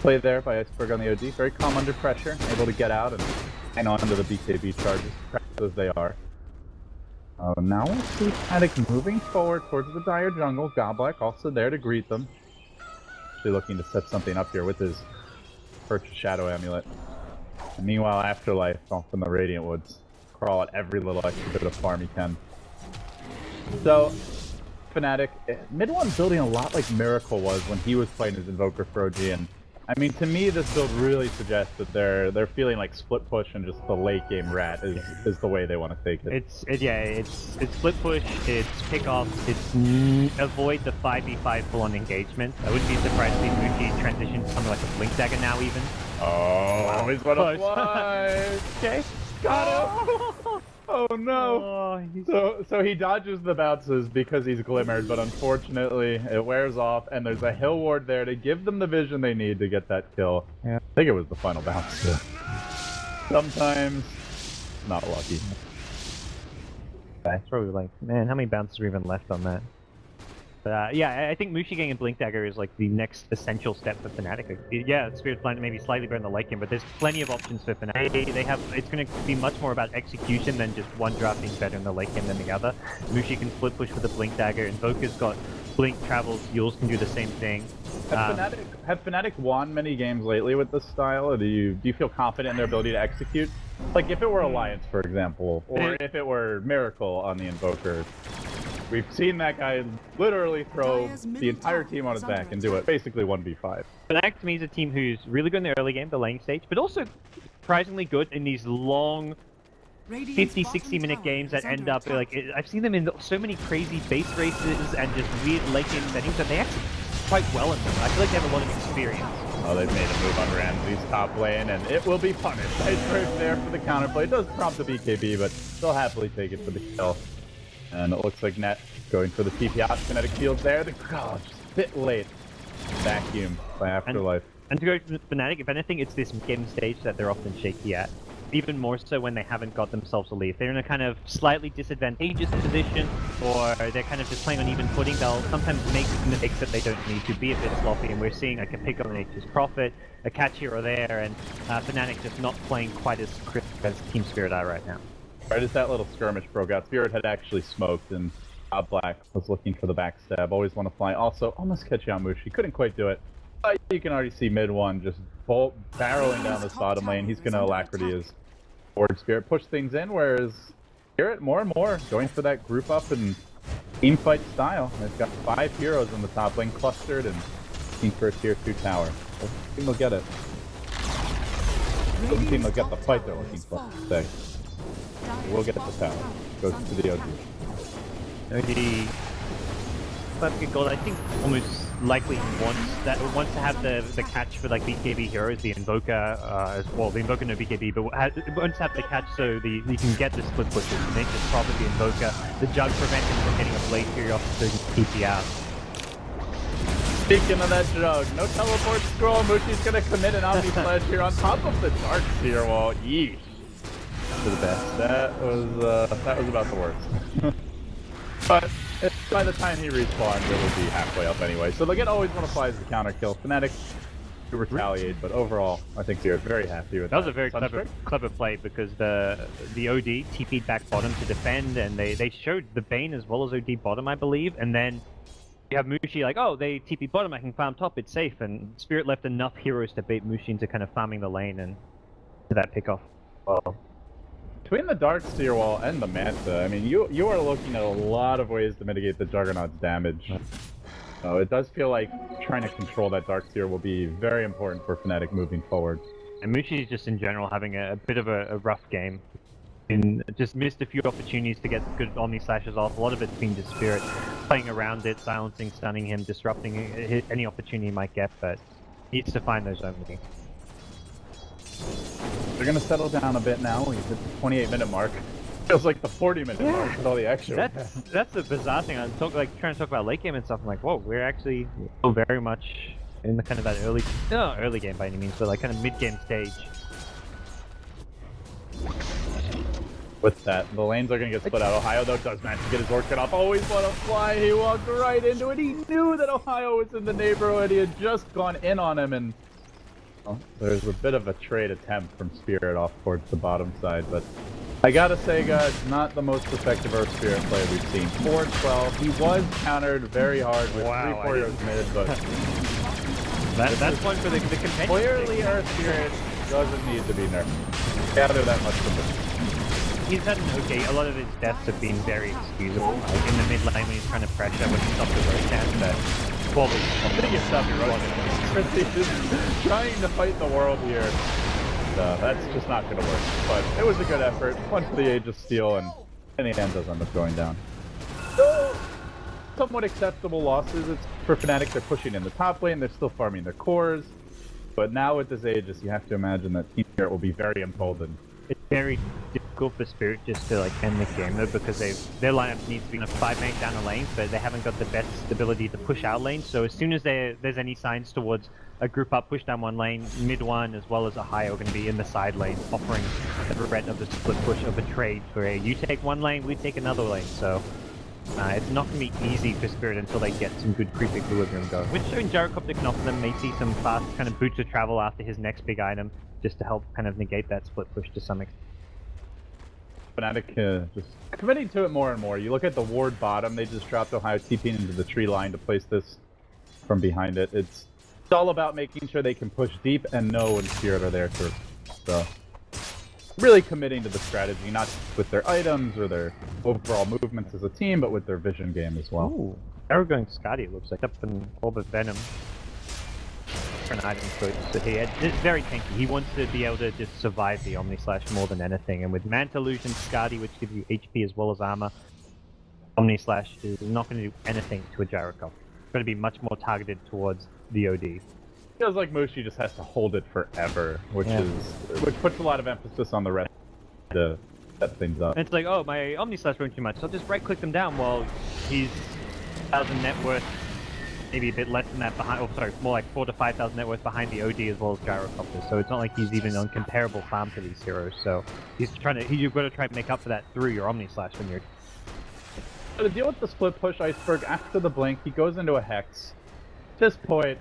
Play there by Iceberg on the OD. Very calm under pressure, able to get out and hang on to the BKB charges, practice as they are. Now we'll see Fnatic moving forward towards the dire jungle. Godblack also there to greet them. Actually looking to set something up here with his purchase Shadow Amulet. And meanwhile, Afterlife off in the Radiant Woods. Crawl at every little extra bit of farm he can. So, Fnatic, mid one building a lot like Miracle was when he was playing his Invoker for OG, and I mean, to me, this build really suggests that they're feeling like split push and just the late game rat is the way they want to take it. It's split push, it's pick off, it's avoid the 5v5 full-on engagement. I wouldn't be surprised to see Muji transition to something like a Blink Dagger now even. Oh, he's gonna fly! Okay. Got him! Oh no! So he dodges the bounces because he's glimmered, but unfortunately it wears off, and there's a hill ward there to give them the vision they need to get that kill. Yeah. I think it was the final bounce too. Sometimes not lucky. That's probably like, man, how many bounces are even left on that? But yeah, I think Mushi getting a Blink Dagger is like the next essential step for Fnatic. Yeah, Spirit Blind maybe slightly better in the late game, but there's plenty of options for Fnatic. They have, it's going to be much more about execution than just one draft being better in the late game than the other. Mushi can split push with the Blink Dagger, Invoker's got Blink travels, Yules can do the same thing. Have Fnatic won many games lately with this style, or do you feel confident in their ability to execute? Like if it were Alliance, for example, or if it were Miracle on the Invoker. We've seen that guy literally throw the entire team on his back and do it basically 1v5. Fnatic to me is a team who's really good in the early game, the laning stage, but also surprisingly good in these long 50-60 minute games that end up like I've seen them in so many crazy base races and just weird late game settings that they actually quite well in them. I feel like they have a lot of experience. Oh, they've made a move on Ramsey's top lane, and it will be punished. Iceberg there for the counterplay. It does prompt the BKB, but they'll happily take it for the kill. And it looks like Net going for the TP out. Fnatic field there. The crowd just a bit late. Vacuum by Afterlife. And to go to Fnatic, if anything, it's this game stage that they're often shaky at. Even more so when they haven't got themselves a lead. If they're in a kind of slightly disadvantageous position, or they're kind of just playing on even footing, they'll sometimes make mistakes that they don't need to, be a bit sloppy, and we're seeing like a pick on Nature's Prophet, a catch here or there, and Fnatic just not playing quite as crisp as Team Spirit are right now. Right as that little skirmish broke out, Spirit had actually smoked, and Black was looking for the backstab. Always want to fly. Also, almost catch out Mushi. Couldn't quite do it. But you can already see mid one just barreling down this bottom lane. He's going to Alacrity his forward Spirit, push things in, whereas Spirit more and more going for that group up and team fight style. They've got 5 heroes in the top lane clustered and looking for a tier 2 tower. I think they'll get it. I think they'll get the fight they're looking for. We'll get the tower. Goes to the OG. OG, but gold, I think almost likely wants to have the catch for like BKB heroes, the Invoker as well. The Invoker no BKB, but wants to have the catch so you can get the split pushes. Nature's Prophet, the Invoker, the Jug prevent him from getting a Blade Fury off so he can TP out. Speaking of that Jug, no teleport scroll. Mushi's gonna commit an Omni Flash here on top of the Darkseer wall. Yeesh. To the best. That was about the worst. But by the time he respawns, it will be halfway up anyway. So they'll always want to fly as the counter kill. Fnatic to retaliate, but overall, I think they're very happy with that. That was a very clever play because the OD TP'd back bottom to defend, and they showed the Bane as well as OD bottom, I believe, and then you have Mushi like, oh, they TP bottom, I can farm top, it's safe, and Spirit left enough heroes to bait Mushi into kind of farming the lane and to that pickoff. Well, between the Darkseer wall and the Manta, I mean, you are looking at a lot of ways to mitigate the Juggernaut's damage. It does feel like trying to control that Darkseer will be very important for Fnatic moving forward. And Mushi's just in general having a bit of a rough game. And just missed a few opportunities to get good Omni Slashes off. A lot of it's been just Spirit playing around it, silencing, stunning him, disrupting any opportunity he might get, but needs to find those only. They're gonna settle down a bit now. We've hit the 28-minute mark. Feels like the 40-minute mark with all the action. That's the bizarre thing. I'm trying to talk about late game and stuff. I'm like, whoa, we're actually still very much in the kind of that early game by any means, but like kind of mid-game stage. With that, the lanes are gonna get split out. Ohio though does manage to get his orchid off. Always let him fly. He walked right into it. He knew that Ohio was in the neighborhood. He had just gone in on him, and well, there's a bit of a trade attempt from Spirit off towards the bottom side, but I gotta say, guys, not the most effective Earth Spirit player we've seen. 4-12. He was countered very hard with 3-4 years mid, but that's one for the competition. Clearly, Earth Spirit doesn't need to be nerfed. Gather that much from him. He's had an okay, a lot of his deaths have been very excusable. Like in the mid lane when he's trying to pressure with the top of the rotation, but I think it's stuff you're running. He's just trying to fight the world here. That's just not going to work. But it was a good effort. One for the Age of Steel, and in the end does end up going down. So, somewhat acceptable losses. It's for Fnatic, they're pushing in the top lane, they're still farming their cores. But now with this Aegis, you have to imagine that Team Spirit will be very emboldened. It's very difficult for Spirit just to like end the game though, because their lineup needs to be 5-mate down the lane, but they haven't got the best ability to push out lane. So as soon as there's any signs towards a group up push down one lane, mid one as well as a high are going to be in the side lane, offering the threat of the split push of a trade for you take one lane, we take another lane. So it's not going to be easy for Spirit until they get some good creep equilibrium going. Which in Gyrocopter can offer them, may see some fast kind of boots of travel after his next big item, just to help kind of negate that split push to some extent. Fnatic just committing to it more and more. You look at the ward bottom, they just dropped Ohio TPing into the tree line to place this from behind it. It's all about making sure they can push deep and know when Spirit are there to. So really committing to the strategy, not just with their items or their overall movements as a team, but with their vision game as well. Ooh, they're going Scotty, it looks like, up in Orbit Venom. Different item choice that he had. It's very tanky. He wants to be able to just survive the Omni Slash more than anything, and with Manta Illusion, Scotty, which gives you HP as well as armor, Omni Slash is not going to do anything to a Gyrocopter. It's going to be much more targeted towards the OD. Feels like Mushi just has to hold it forever, which puts a lot of emphasis on the rest to set things up. And it's like, oh, my Omni Slash won't too much, so I'll just right click them down while he's 1,000 net worth, maybe a bit less than that behind, oh sorry, more like 4,000 to 5,000 net worth behind the OD as well as Gyrocopter. So it's not like he's even on comparable farm to these heroes. So he's you've got to try and make up for that through your Omni Slash when you're. So to deal with the split push Iceberg after the blink, he goes into a Hex. At this point,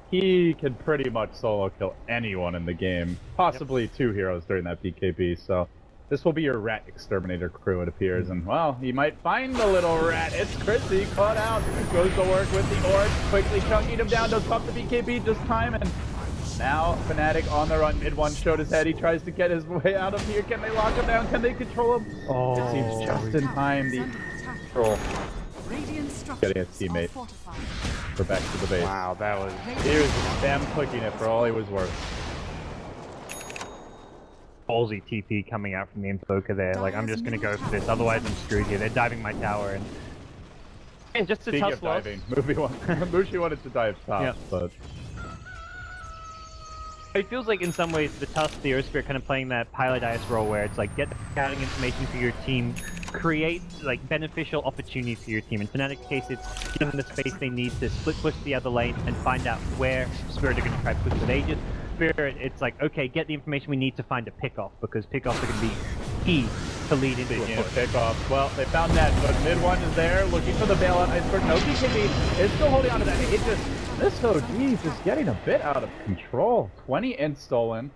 he can pretty much solo kill anyone in the game, possibly two heroes during that BKB, so this will be your rat exterminator crew, it appears, and well, he might find the little rat. It's Chrissy, caught out, goes to work with the orb, quickly chunking him down, does pop the BKB just time, and now Fnatic on the run, mid one showed his head, he tries to get his way out of here. Can they lock him down? Can they control him? Oh, it seems just in time, the control. Getting his teammate. We're back to the base. Wow, that was... He was spam clicking it for all he was worth. Ballsy TP coming out from the Invoker there. Like, I'm just gonna go for this, otherwise I'm screwed here. They're diving my tower and just a Speaking tough of diving, Mushi wanted to dive top, but... It feels like in some ways the Tusk, the Earth Spirit, kind of playing that pilot ice role where it's like get the scouting information for your team, create like beneficial opportunities for your team. In Fnatic's case, it's give them the space they need to split push the other lane and find out where Spirit are going to try to push with Aegis. Spirit, it's like, okay, get the information we need to find a pickoff, because pickoffs are going to be key to lead into a push. Pickoff. Well, they found that, but mid one is there, looking for the bailout. Iceberg, no BKB, is still holding on to that. Aegis. This OG is just getting a bit out of control. 20 int stolen,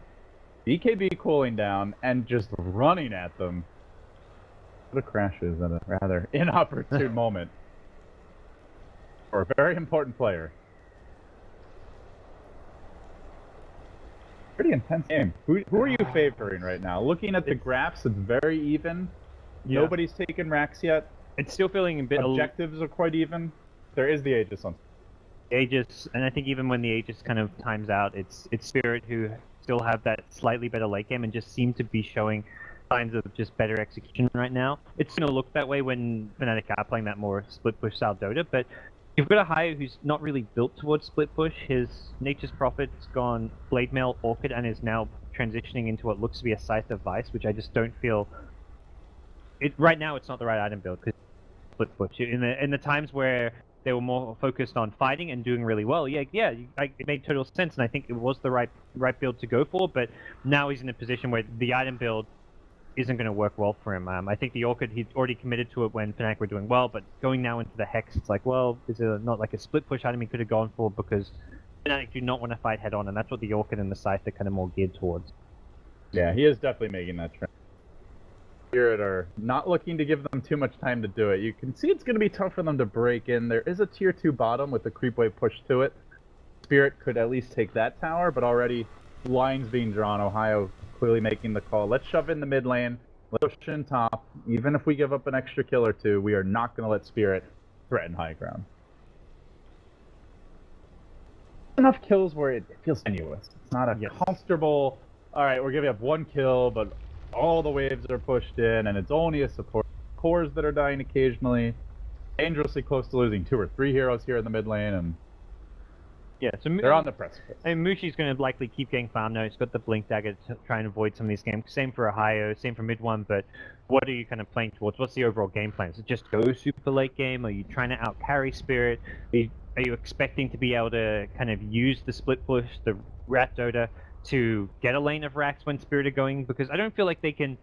BKB cooling down, and just running at them. What a crashes at a rather inopportune moment for a very important player. Pretty intense game. Who are you favoring right now? Looking at the graphs, it's very even. Yeah. Nobody's taken racks yet. It's still feeling a bit... Objectives are quite even. There is the Aegis on. Aegis, and I think even when the Aegis kind of times out, it's Spirit who still have that slightly better late game and just seem to be showing signs of just better execution right now. It's going to look that way when Fnatic are playing that more split push style Dota, but you've got a Hayo who's not really built towards split push. His Nature's Prophet's gone Blade Mail Orchid and is now transitioning into what looks to be a Scythe of Vice, which I just don't feel... Right now it's not the right item build, because split push. In the times where they were more focused on fighting and doing really well, it made total sense, and I think it was the right build to go for, but now he's in a position where the item build isn't going to work well for him. I think the Orchid, he'd already committed to it when Fnatic were doing well, but going now into the Hex, it's like, well, is it not like a split push item he could have gone for, because Fnatic do not want to fight head on, and that's what the Orchid and the Scythe are kind of more geared towards. Yeah, he is definitely making that trend. Spirit are not looking to give them too much time to do it. You can see it's going to be tough for them to break in. There is a tier 2 bottom with the creep wave pushed to it. Spirit could at least take that tower, but already lines being drawn. Ohio clearly making the call. Let's shove in the mid lane. Let's push in top. Even if we give up an extra kill or two, we are not going to let Spirit threaten high ground. Enough kills where it feels tenuous. It's not a comfortable, alright, we're giving up 1 kill, but all the waves are pushed in, and it's only a support. Cores that are dying occasionally. Dangerously close to losing 2 or 3 heroes here in the mid lane, and so they're on the precipice. And Mushi's going to likely keep getting farm now. He's got the Blink Dagger to try and avoid some of these games. Same for Ohio, same for mid one, but what are you kind of playing towards? What's the overall game plan? Is it just go super late game? Are you trying to out-carry Spirit? Are you expecting to be able to kind of use the split push, the Rat Dota, to get a lane of racks when Spirit are going? Because I don't feel like they can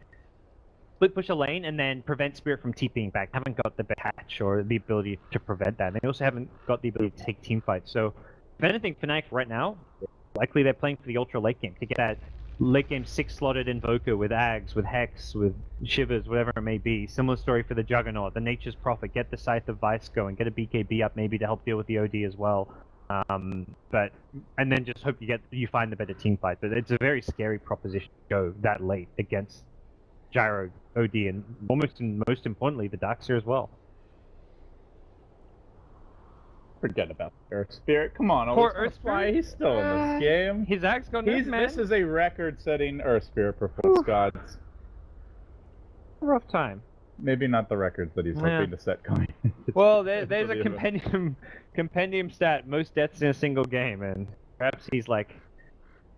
split push a lane and then prevent Spirit from TPing back. They haven't got the patch or the ability to prevent that. They also haven't got the ability to take team fights. So if anything, Fnatic right now, likely they're playing for the ultra late game to get that late game 6-slotted Invoker with Ags, with Hex, with Shivers, whatever it may be. Similar story for the Juggernaut, the Nature's Prophet, get the Scythe of Vice going, get a BKB up maybe to help deal with the OD as well. And then just hope you find the better team fight. But it's a very scary proposition to go that late against Gyro, OD, and almost and most importantly the Darkseer as well. Forget about Earth Spirit. Come on, Poor Earth Spirit. He's still in this game. His axe got nerfed, man. This is a record-setting Earth Spirit performance, gods. Rough time. Maybe not the records that he's hoping to set coming. Well, there's a compendium stat, most deaths in a single game, and perhaps he's like,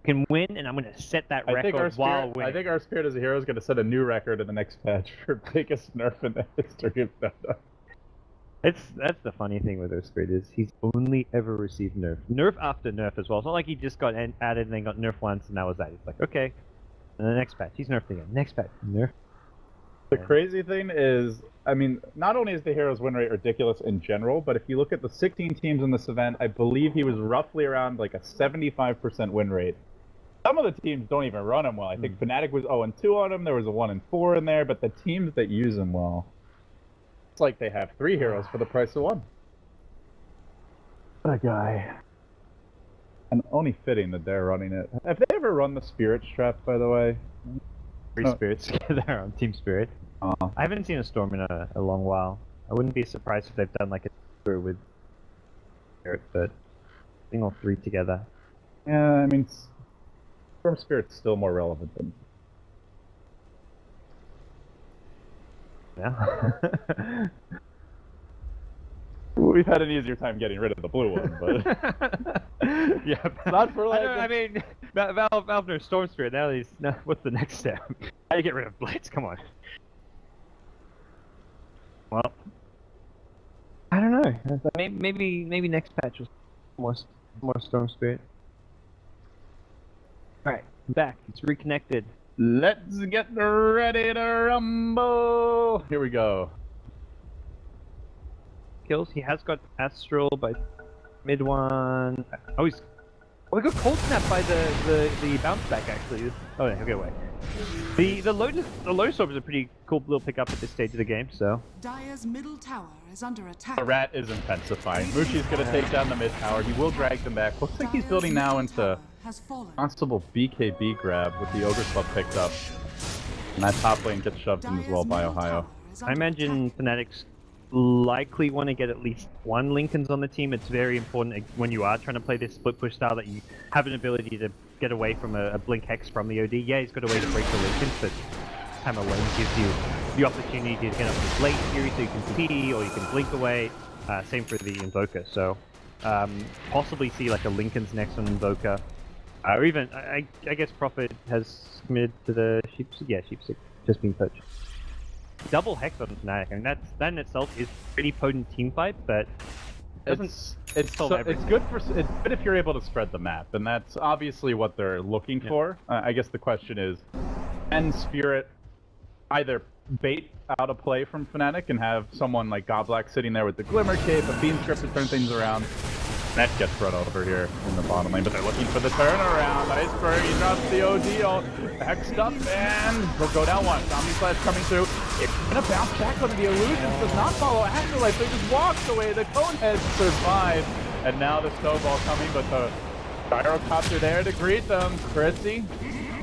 can win, and I'm going to set that record while winning. I think Earth Spirit as a hero is going to set a new record in the next patch for biggest nerf in the history of Dota. That's the funny thing with Earth Spirit is he's only ever received nerf after nerf as well. It's not like he just got added and then got nerfed once and that was that. It's like, okay, and the next patch he's nerfed again. Next patch, nerf. The crazy thing is, I mean, not only is the hero's win rate ridiculous in general, but if you look at the 16 teams in this event, I believe he was roughly around like a 75% win rate. Some of the teams don't even run him well. I think Fnatic was 0-2 on him. There was a 1-4 in there, but the teams that use him well, it's like they have 3 heroes for the price of 1. What a guy. And only fitting that they're running it. Have they ever run the Spirit Strap, by the way? 3 Spirits together on Team Spirit. I haven't seen a Storm in a long while. I wouldn't be surprised if they've done like a Spirit with Spirit, but I think all 3 together. Yeah, I mean, Storm Spirit's still more relevant than... Yeah. We've had an easier time getting rid of the blue one, but... yeah, not for like... I mean, Valve knows Storm Spirit, now what's the next step? How do you get rid of Blitz? Come on. Well, I don't know. Maybe next patch was more Storm Spirit. Alright, back. It's reconnected. Let's get ready to rumble! Here we go. Kills. He has got Astral by mid one. Oh, we got cold snap by the bounce back actually. Oh yeah, he'll get away. The Lotus Orb is a pretty cool little pickup at this stage of the game. So Dire's middle tower is under attack. The rat is intensifying. Mushi's gonna take down the mid tower. He will drag them back. Looks like he's building now into possible BKB grab with the Ogre Club picked up. And that top lane gets shoved in as well by Ohio. I imagine Fnatic's likely want to get at least 1 Linken's on the team. It's very important when you are trying to play this split push style that you have an ability to get away from a Blink Hex from the OD. Yeah, he's got a way to break the Lincoln, but time alone gives you the opportunity to get up to late Fury so you can TP or you can Blink away. Same for the Invoker, so possibly see like a Lincoln's next on Invoker. Or even, I guess Prophet has committed to the Sheepstick. Yeah, Sheepstick just been poached. Double Hex on Fnatic. I mean, that in itself is pretty potent team fight, but it's good if you're able to spread the map, and that's obviously what they're looking for. I guess the question is, can Spirit either bait out a play from Fnatic and have someone like Godblack sitting there with the Glimmer Cape, a Beam Script to turn things around? That gets run over here in the bottom lane, but they're looking for the turnaround. Iceberg, he drops the OD, hexed up, and he'll go down one. Zombie Flash coming through. It's gonna bounce back onto the illusions, does not follow Afterlife, they just walks away. The Coneheads survive, and now the Snowball coming, but the Gyrocopter there to greet them. Chrissy,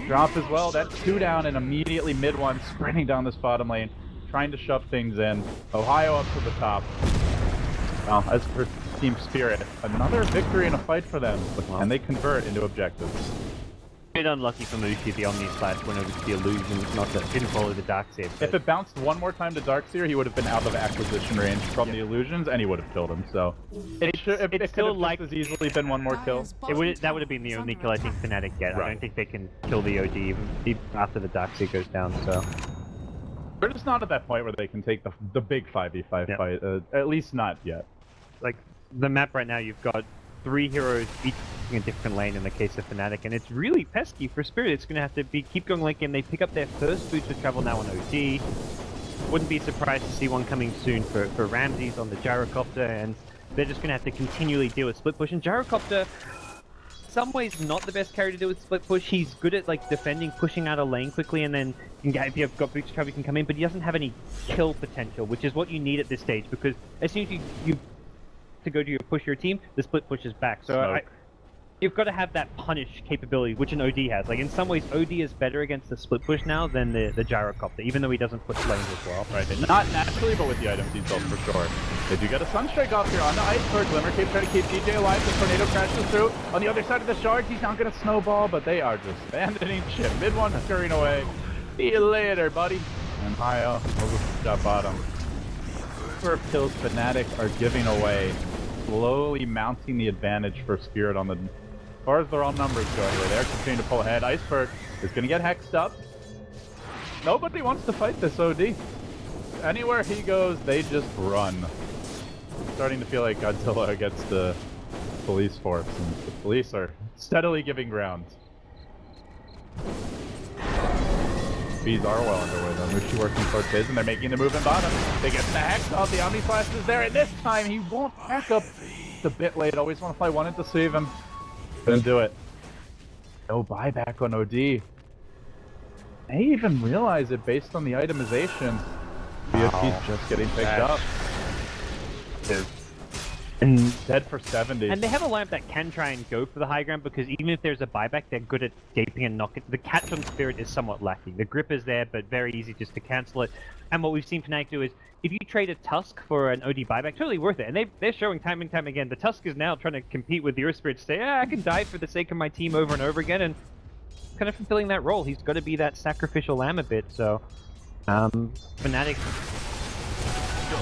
drop as well. That's 2 down, and immediately mid one sprinting down this bottom lane, trying to shove things in. Ohio up to the top. Well, as for Team Spirit, another victory in a fight for them, and they convert into objectives. A bit unlucky for Mushi, the Omni Slash went over to the illusion, didn't follow the Darkseer. If it bounced one more time to Darkseer, he would have been out of acquisition range from the illusions, and he would have killed him, so... It could have just as easily been one more kill. That would have been the only kill I think Fnatic get. Right. I don't think they can kill the OD even after the Darkseer goes down, so... They're just not at that point where they can take the big 5v5 fight, at least not yet. Like, the map right now, you've got 3 heroes each in a different lane in the case of Fnatic, and it's really pesky for Spirit. It's going to have to keep going late game. They pick up their first boost of travel now on OD. Wouldn't be surprised to see one coming soon for Ramses on the Gyrocopter, and they're just going to have to continually deal with split push. And Gyrocopter, in some ways, not the best carry to deal with split push. He's good at like defending, pushing out a lane quickly, and then if you've got boost of travel, you can come in, but he doesn't have any kill potential, which is what you need at this stage, because as soon as you to go to push your team, the split pushes back. So you've got to have that punish capability, which an OD has. Like in some ways, OD is better against the split push now than the Gyrocopter, even though he doesn't push lanes as well. Right, not naturally, but with the items he's built for sure. They do get a Sunstrike off here on the Iceberg. Glimmer Cape trying to keep DJ alive. The Tornado crashes through. On the other side of the shards, he's not going to snowball, but they are just abandoning ship. Mid one scurrying away. See you later, buddy. And Hio over that bottom. For kills Fnatic are giving away, slowly mounting the advantage for Spirit on the... As far as their own numbers go anyway, they're continuing to pull ahead. Iceberg is going to get hexed up. Nobody wants to fight this OD. Anywhere he goes, they just run. Starting to feel like Godzilla against the police force, and the police are steadily giving ground. Bees are well underway though. Mushi working towards his, and they're making the move in bottom. They get the hex off. The Omni Flash is there, and this time he won't back up. It's a bit late. Always want to fly, wanted to save him. Couldn't do it. No buyback on OD. They even realize it based on the itemization. BFP's just getting picked up. And dead for 70. And they have a lineup that can try and go for the high ground, because even if there's a buyback, they're good at gaping and knocking. The catch on Spirit is somewhat lacking. The grip is there, but very easy just to cancel it. And what we've seen Fnatic do is, if you trade a Tusk for an OD buyback, totally worth it. And they're showing time and time again. The Tusk is now trying to compete with the Earth Spirit to say, I can die for the sake of my team over and over again, and kind of fulfilling that role. He's got to be that sacrificial lamb a bit, so... Fnatic,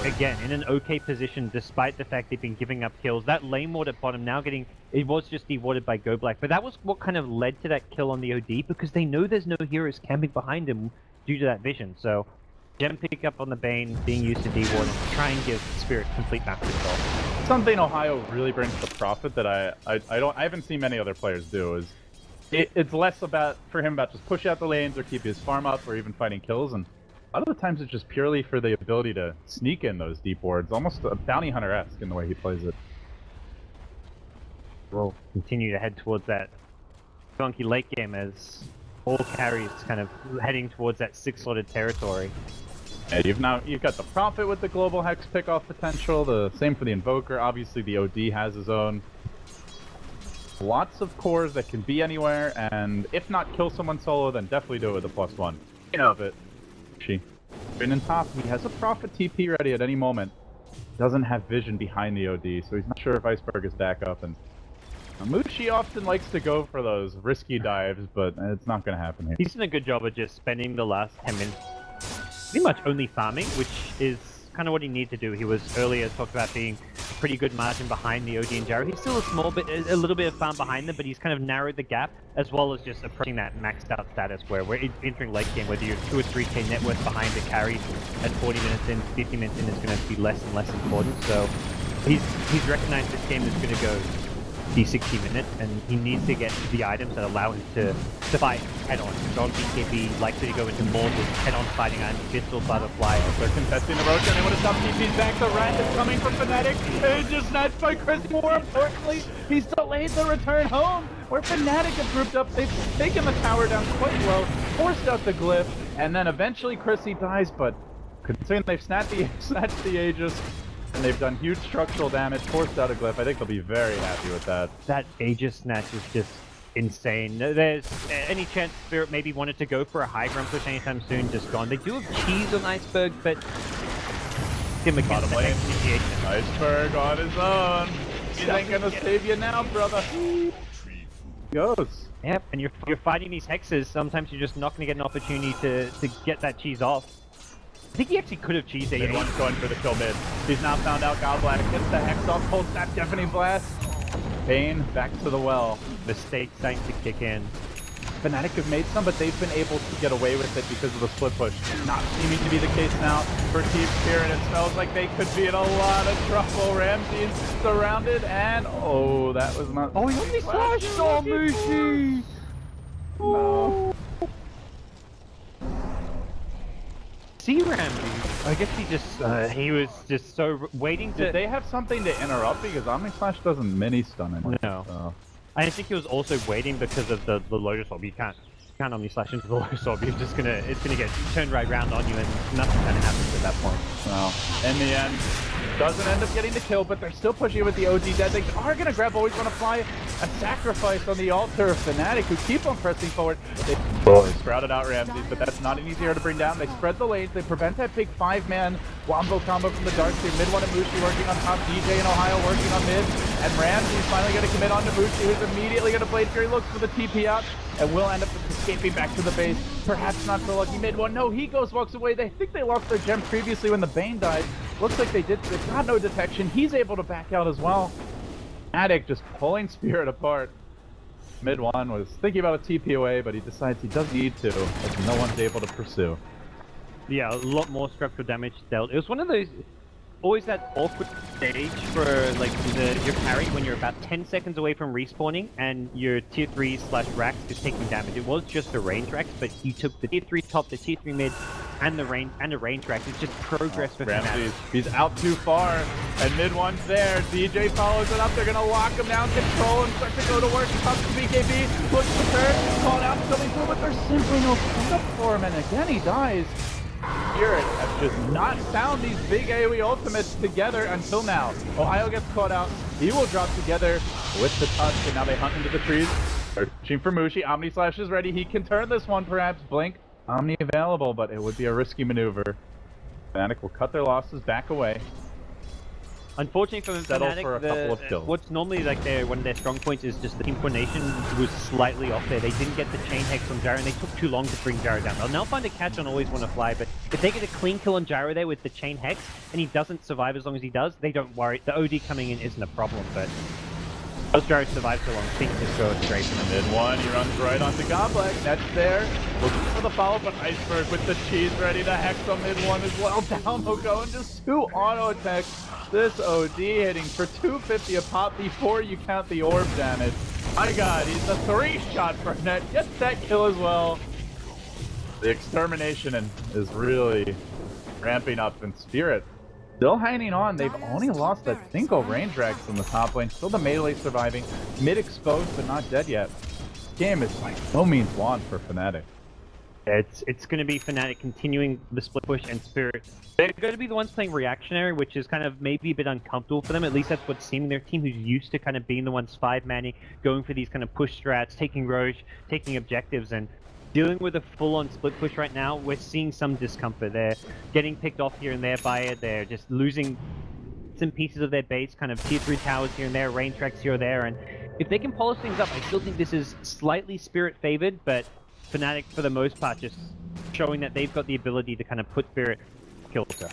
again, in an okay position, despite the fact they've been giving up kills. That lane ward at bottom now it was just dewarded by GoBlack, but that was what kind of led to that kill on the OD, because they know there's no heroes camping behind him due to that vision. So, gem pick up on the Bane, being used to deward, and try and give Spirit complete map control. Something Ohio really brings to Prophet that I haven't seen many other players do is, it's less about just push out the lanes or keep his farm up or even fighting kills, and a lot of the times it's just purely for the ability to sneak in those deep wards, almost a bounty hunter-esque in the way he plays it. We'll continue to head towards that funky late game as all carries kind of heading towards that 6-slotted territory. Yeah, you've got the Prophet with the global hex pickoff potential, the same for the Invoker. Obviously the OD has his own. Lots of cores that can be anywhere, and if not kill someone solo, then definitely do it with a +1. You know of it. Been in top, he has a Prophet TP ready at any moment. Doesn't have vision behind the OD, so he's not sure if Iceberg is back up, and Mushi often likes to go for those risky dives, but it's not going to happen here. He's done a good job of just spending the last 10 minutes pretty much only farming, which is kind of what he needed to do. He was earlier talked about being a pretty good margin behind the OG and Gyro. He's still a little bit of farm behind them, but he's kind of narrowed the gap, as well as just approaching that maxed out status where we're entering late game, whether you're 2 or 3k net worth behind the carry at 40 minutes in, 50 minutes in is going to be less and less important. So he's recognized this game is going to go be 60 minutes, and he needs to get the items that allow him to fight head-on. On BKB, likely to go into more just head-on fighting items, Pistol, Butterfly. They're contesting the roach, and they want to stop TP's back. The rat is coming from Fnatic. It's just snatched by Chris. More importantly, he's delayed the return home, where Fnatic have grouped up. They've taken the tower down quite low, forced out the glyph, and then eventually Chrissy dies, but considering they've snatched the Aegis, and they've done huge structural damage, forced out a glyph, I think they'll be very happy with that. That Aegis snatch is just insane. There's any chance Spirit maybe wanted to go for a high ground push anytime soon, just gone. They do have cheese on Iceberg, but Bottom lane, Iceberg on his own. He ain't gonna save you now, brother. Goes. Yep, and you're fighting these hexes. Sometimes you're just not going to get an opportunity to get that cheese off. I think he actually could have cheesed it. Mid-one's going for the kill mid. He's now found out Godblack gets the hex off, cold snap, deafening blast. Bane back to the well. Mistake starting to kick in. Fnatic have made some, but they've been able to get away with it because of the split push. Not seeming to be the case now for Team Spirit. It smells like they could be in a lot of trouble. Ramsey's surrounded, and oh, that was not. Oh, he only flashed on Mushi. No. See Ramsey. I guess he was just so waiting to. Did they have something to interrupt, because Omni Slash doesn't mini stun him? No. So. I think he was also waiting because of the Lotus Orb. You can't Omni Slash into the Lotus Orb. It's gonna get turned right round on you, and nothing kind of happens at that point. Well, in the end, doesn't end up getting the kill, but they're still pushing it with the OG dead. They are gonna grab. Always want to fly a sacrifice on the altar of Fnatic, who keep on pressing forward. They sprouted out Ramses, but that's not an easy hero to bring down. They spread the lanes. They prevent that big 5-man wombo combo from the dark team. Mid one and Mushi working on top. DJ and Ohio working on mid, and Ramsey's finally going to commit on to Mushi, who's immediately going to Blade Fury. Looks for the TP out, and will end up escaping back to the base. Perhaps not so lucky. Mid one, no, he walks away. They think they lost their gem previously when the Bane died. Looks like they did. They got no detection. He's able to back out as well. Fnatic just pulling Spirit apart. Mid one was thinking about a TP away, but he decides he doesn't need to, as no one's able to pursue. Yeah, a lot more structural damage dealt. It was one of those, always that awkward stage for like your parry when you're about 10 seconds away from respawning and your tier 3/Rax is taking damage. It was just the range Rax, but he took the tier 3 top, the tier 3 mid, and the range Rax. It's just progress for Fnatic. He's out too far, and mid one's there. DJ follows it up. They're gonna lock him down, control, and start to go to work. He comes to BKB, looks to turn, called out, coming through, but there's simply no pickup for him, and again he dies. Spirit have just not found these big AoE ultimates together until now. Ohio gets caught out. He will drop together with the touch, and now they hunt into the trees. Searching for Mushi. Omni Slash is ready. He can turn this one, perhaps. Blink. Omni available, but it would be a risky maneuver. Fnatic will cut their losses, back away. Unfortunately for Fnatic, for a couple of kills. What's normally like one of their strong points is just the team coordination was slightly off there. They didn't get the chain hex on Gyro, and they took too long to bring Gyro down. They'll now find a catch on Always Want to Fly, but if they get a clean kill on Gyro there with the chain hex, and he doesn't survive as long as he does, they don't worry. The OD coming in isn't a problem, but because Gyro survives so long, things just go straight from the Mid one, he runs right onto Godblack. That's there. Looking for the follow, but Iceberg with the cheese ready to hex on mid one as well. Down they'll go, and just 2 auto attacks. This OD hitting for 250 a pop before you count the orb damage. My god, he's a 3-shot for net. Gets that kill as well. The extermination is really ramping up, and Spirit still hanging on. They've only lost a single range Rax in the top lane. Still the melee surviving. Mid exposed, but not dead yet. This game is by no means won for Fnatic. It's going to be Fnatic continuing the split push, and Spirit. They're going to be the ones playing reactionary, which is kind of maybe a bit uncomfortable for them. At least that's what's seeming. Their team who's used to kind of being the ones 5-manning, going for these kind of push strats, taking Roche, taking objectives, and dealing with a full-on split push right now. We're seeing some discomfort. They're getting picked off here and there by it. They're just losing some pieces of their base, kind of tier 3 towers here and there, range tracks here or there, and if they can polish things up, I still think this is slightly Spirit favored, but Fnatic for the most part just showing that they've got the ability to kind of put Spirit kilter.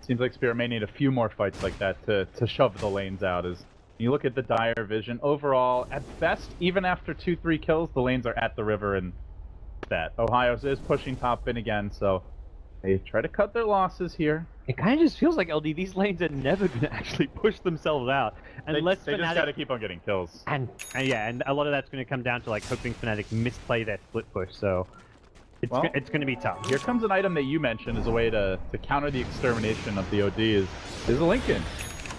Seems like Spirit may need a few more fights like that to shove the lanes out. As you look at the dire vision, overall, at best, even after 2-3 kills, the lanes are at the river, and that Ohio's is pushing top in again, so they try to cut their losses here. It kind of just feels like LD, these lanes are never going to actually push themselves out unless they Fnatic... just gotta keep on getting kills. And yeah, and a lot of that's going to come down to like hoping Fnatic misplay their split push, so it's going to be tough. Here comes an item that you mentioned as a way to counter the extermination of the OD is a Lincoln.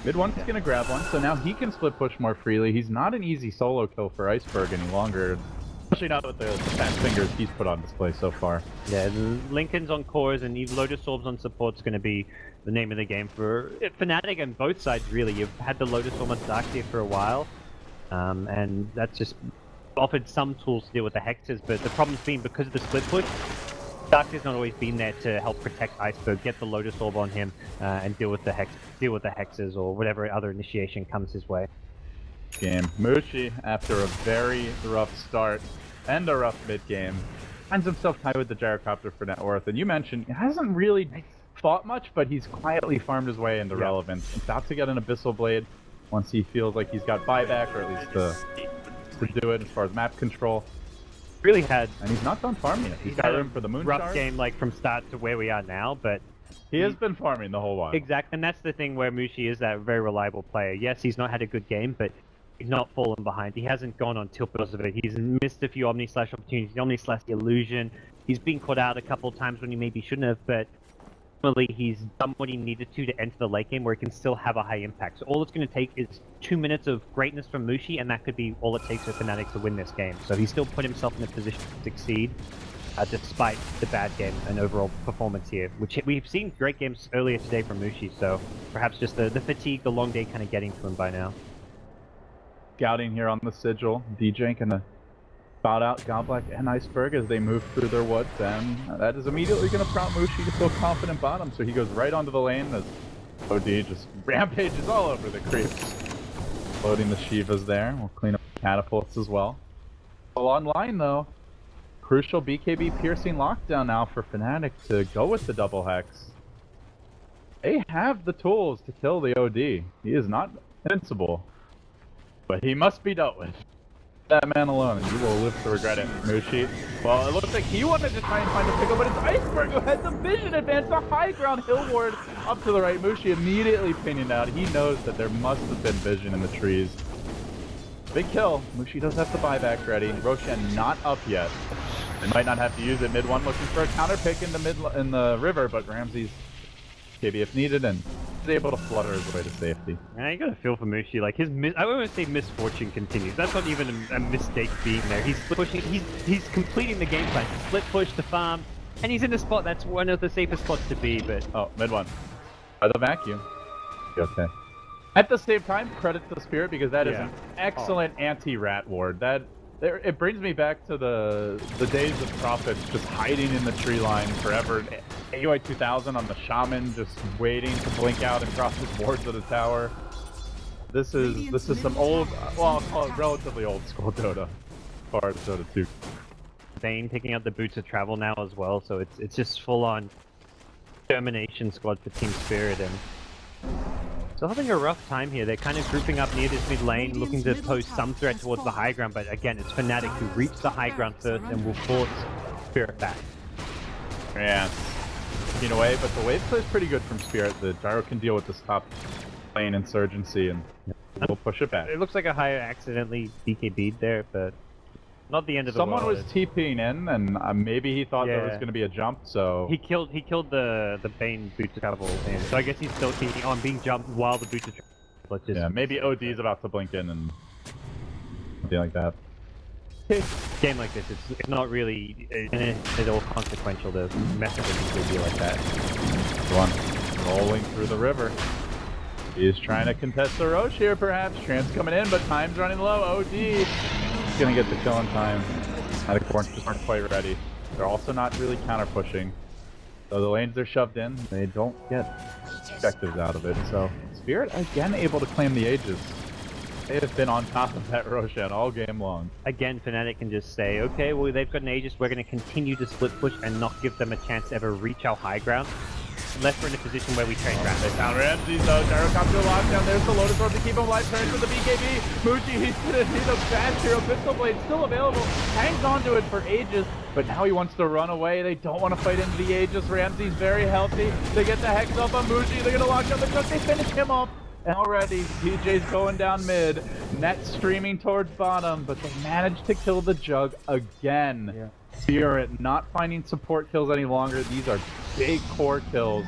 Mid one's gonna grab one, so now he can split push more freely. He's not an easy solo kill for Iceberg any longer, especially not with the fat fingers he's put on display so far. Yeah, Lincoln's on cores and Lotus Orbs on support's going to be the name of the game for Fnatic and both sides really. You've had the Lotus Orb on Darkseer for a while, and that's just offered some tools to deal with the hexes, but the problem's been because of the split push, Darkseer's not always been there to help protect Iceberg, get the Lotus Orb on him, and deal with the hexes or whatever other initiation comes his way. Game. Mushi, after a very rough start and a rough mid game, finds himself tied with the gyrocopter for net worth. And you mentioned he hasn't really fought much, but he's quietly farmed his way into relevance. He's about to get an Abyssal Blade once he feels like he's got buyback, or at least to do it as far as map control. Really had, and he's not done farming yet. He's got room for the moon rough shard. Game like from start to where we are now, but he has been farming the whole while. Exactly, and that's the thing where Mushi is that very reliable player. Yes, he's not had a good game, but he's not fallen behind. He hasn't gone on tilt because of it. He's missed a few Omni-Slash opportunities, the Omni-Slash illusion. He's been caught out a couple times when he maybe shouldn't have, but ultimately he's done what he needed to enter the late game where he can still have a high impact. So all it's going to take is 2 minutes of greatness from Mushi, and that could be all it takes for Fnatic to win this game. So he still put himself in a position to succeed, despite the bad game and overall performance here, which we've seen great games earlier today from Mushi, so perhaps just the fatigue, the long day kind of getting to him by now. Scouting here on the Sigil, DJ gonna spot out Godblack and Iceberg as they move through their woods, and that is immediately gonna prompt Mushi to feel confident bottom, so he goes right onto the lane as OD just rampages all over the creeps. Loading the Shivas there, we'll clean up the catapults as well. Well, online though, crucial BKB piercing lockdown now for Fnatic to go with the double hex. They have the tools to kill the OD. He is not invincible, but he must be dealt with. That man alone, and you will live to regret it, Mushi. Well, it looks like he wanted to try and find a pickle, but it's Iceberg who has the vision advance, the high ground hill ward up to the right. Mushi immediately pinning out. He knows that there must have been vision in the trees. Big kill. Mushi does have the buyback ready. Roshan not up yet. They might not have to use it. Mid one looking for a counter pick in the river, but Ramsey's KB if needed, and is able to flutter his way to safety. Yeah, you gotta feel for Mushi. Like I won't say misfortune continues. That's not even a mistake being there. He's pushing. He's completing the game plan. Split push to farm, and he's in a spot that's one of the safest spots to be. But mid one, by the vacuum. Okay. At the same time, credit to Spirit because that is an excellent anti-rat ward. It brings me back to the days of Prophets just hiding in the tree line forever. AOI 2000 on the Shaman just waiting to blink out and cross his wards of the tower. This is some old, well, I'll call it relatively old school Dota, as far as Dota 2. Zane picking up the boots of travel now as well, so it's just full on termination squad for Team Spirit, and still having a rough time here. They're kind of grouping up near this mid lane, looking to pose some threat towards the high ground, but again, it's Fnatic who reach the high ground first and will force Spirit back. Yeah, in a way, but the wave play is pretty good from Spirit. The Gyro can deal with this top lane insurgency, and we'll push it back. It looks like a high accidentally BKB'd there, but not the end of the world. Someone was TPing in, and maybe he thought there was going to be a jump, so... He killed the Bane boots of travel, and so I guess he's still thinking on being jumped while the boots of travel. Yeah, maybe OD's about to blink in and something like that. Game like this, it's not really at all consequential to mess with a video like that. One rolling through the river. He's trying to contest the Roche here, perhaps. Trance coming in, but time's running low. OD gonna get the kill in time. The Corns just aren't quite ready. They're also not really counter pushing. So the lanes they're shoved in, they don't get objectives out of it. So Spirit again able to claim the Aegis. They have been on top of that Roshan all game long. Again, Fnatic can just say, okay, well, they've got an Aegis, we're going to continue to split push and not give them a chance to ever reach our high ground. Unless we're in a position where we train ground. They found Ramses though. Gyrocopter lockdown. There's the Lotus Orb to keep him alive. Turns for the BKB. Muji, he's gonna need a fast hero. Pistol Blade still available. Hangs onto it for ages. But now he wants to run away. They don't want to fight into the Aegis. Ramsey's very healthy. They get the Hex off on Muji. They're gonna lock down the truck. They finish him off. And already, DJ's going down mid. Net streaming towards bottom. But they managed to kill the Jug again. Yeah. Spirit not finding support kills any longer. These are big core kills.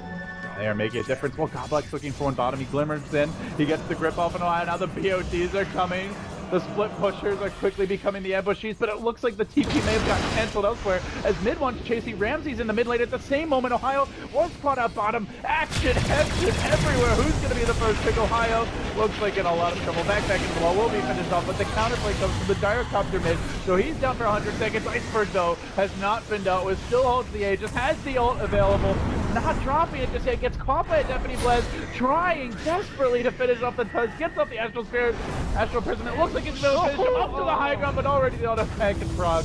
They are making a difference. Well, Goblik's looking for one bottom. He glimmers in. He gets the grip off and Ohio. Now the BOTs are coming. The split pushers are quickly becoming the ambushies, but it looks like the TP may have gotten cancelled elsewhere as mid one's chasing Ramses in the mid lane. At the same moment, Ohio was caught out bottom. Action everywhere. Who's going to be the first pick? Ohio looks like in a lot of trouble. Back into the wall will be finished off, but the counterplay comes from the Gyrocopter mid, so he's down for 100 seconds. Iceberg, though, has not been dealt with. Still holds the Aegis, has the ult available. Not dropping it just yet. Gets caught by a Deputy Blez, trying desperately to finish off the Tuz. Gets off the Astral Spirit. Astral Prism. It looks like it's going to finish him up to the high ground, but already the auto tank and Frog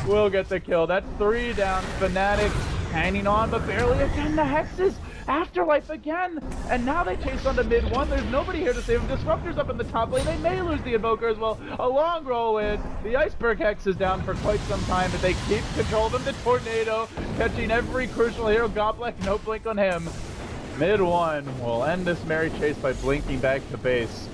will get the kill. That's 3 down. Fnatic hanging on, but barely. Again, the Hexes. Afterlife again. And now they chase onto mid one. There's nobody here to save him. Disruptor's up in the top lane. They may lose the Invoker as well. A long roll in. The Iceberg Hex is down for quite some time, but they keep control of him. The Tornado catching every crucial hero. Goblek, no blink on him. Mid one will end this merry chase by blinking back to base.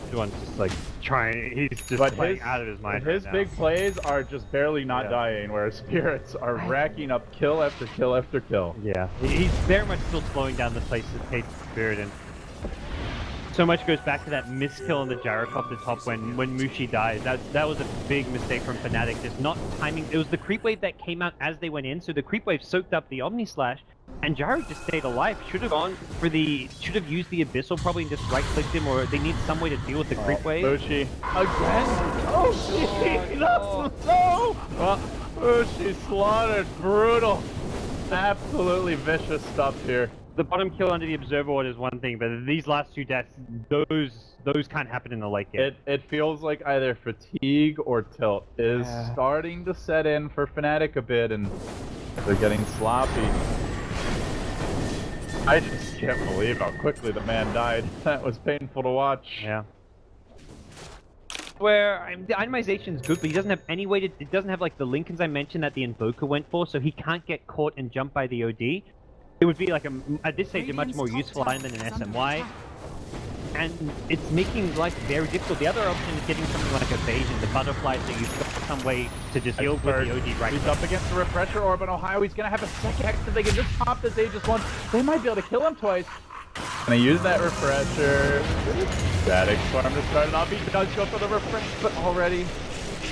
Mid one's just like trying, he's just playing out of his mind. His right big plays are just barely not dying, whereas Spirits are racking up kill after kill after kill. Yeah, he's very much still slowing down the pace of Spirit, and so much goes back to that miskill on the Gyrocopter top when Mushi died. That was a big mistake from Fnatic, just not timing. It was the creep wave that came out as they went in, so the creep wave soaked up the Omni Slash, and Gyro just stayed alive. Should have used the Abyssal probably and just right-clicked him, or they need some way to deal with the creep wave. Mushi again. Oh, no! Well, Mushi slaughtered. Brutal. Absolutely vicious stuff here. The bottom kill under the Observer Ward is one thing, but these last 2 deaths, those can't happen in the late game. It feels like either fatigue or tilt is starting to set in for Fnatic a bit, and they're getting sloppy. I just can't believe how quickly the man died. That was painful to watch. Yeah. Where the itemization is good, but he doesn't have any way to. It doesn't have like the Lincolns I mentioned that the Invoker went for, so he can't get caught and jumped by the OD. It would be like at this stage a much more useful item than an SMY, and it's making life very difficult. The other option is getting something like Evasion, the butterfly, so you've got some way to just deal with the OD right. He's up against the Refresher Orb on Ohio. He's gonna have a second Hex if they can just pop this Aegis once. They might be able to kill him twice. And they use that Refresher. Static Storm to start it off. He does go for the Refresh, but already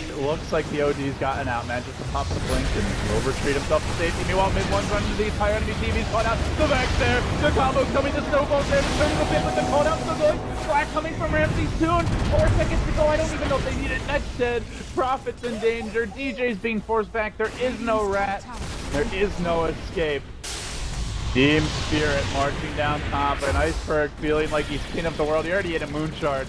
it looks like the OD's gotten out, man. Just to pop the blink and will retreat himself to safety. Meanwhile, mid one's running to the entire enemy team. He's caught out. The back there. The combo coming. The snowball's there. Turning the pit with the call out. So good. Black coming from Ramsey soon. 4 seconds to go. I don't even know if they need it. Net's dead. Prophet's in danger. DJ's being forced back. There is no rat. There is no escape. Team Spirit marching down top. An Iceberg feeling like he's king of the world. He already hit a Moonshard.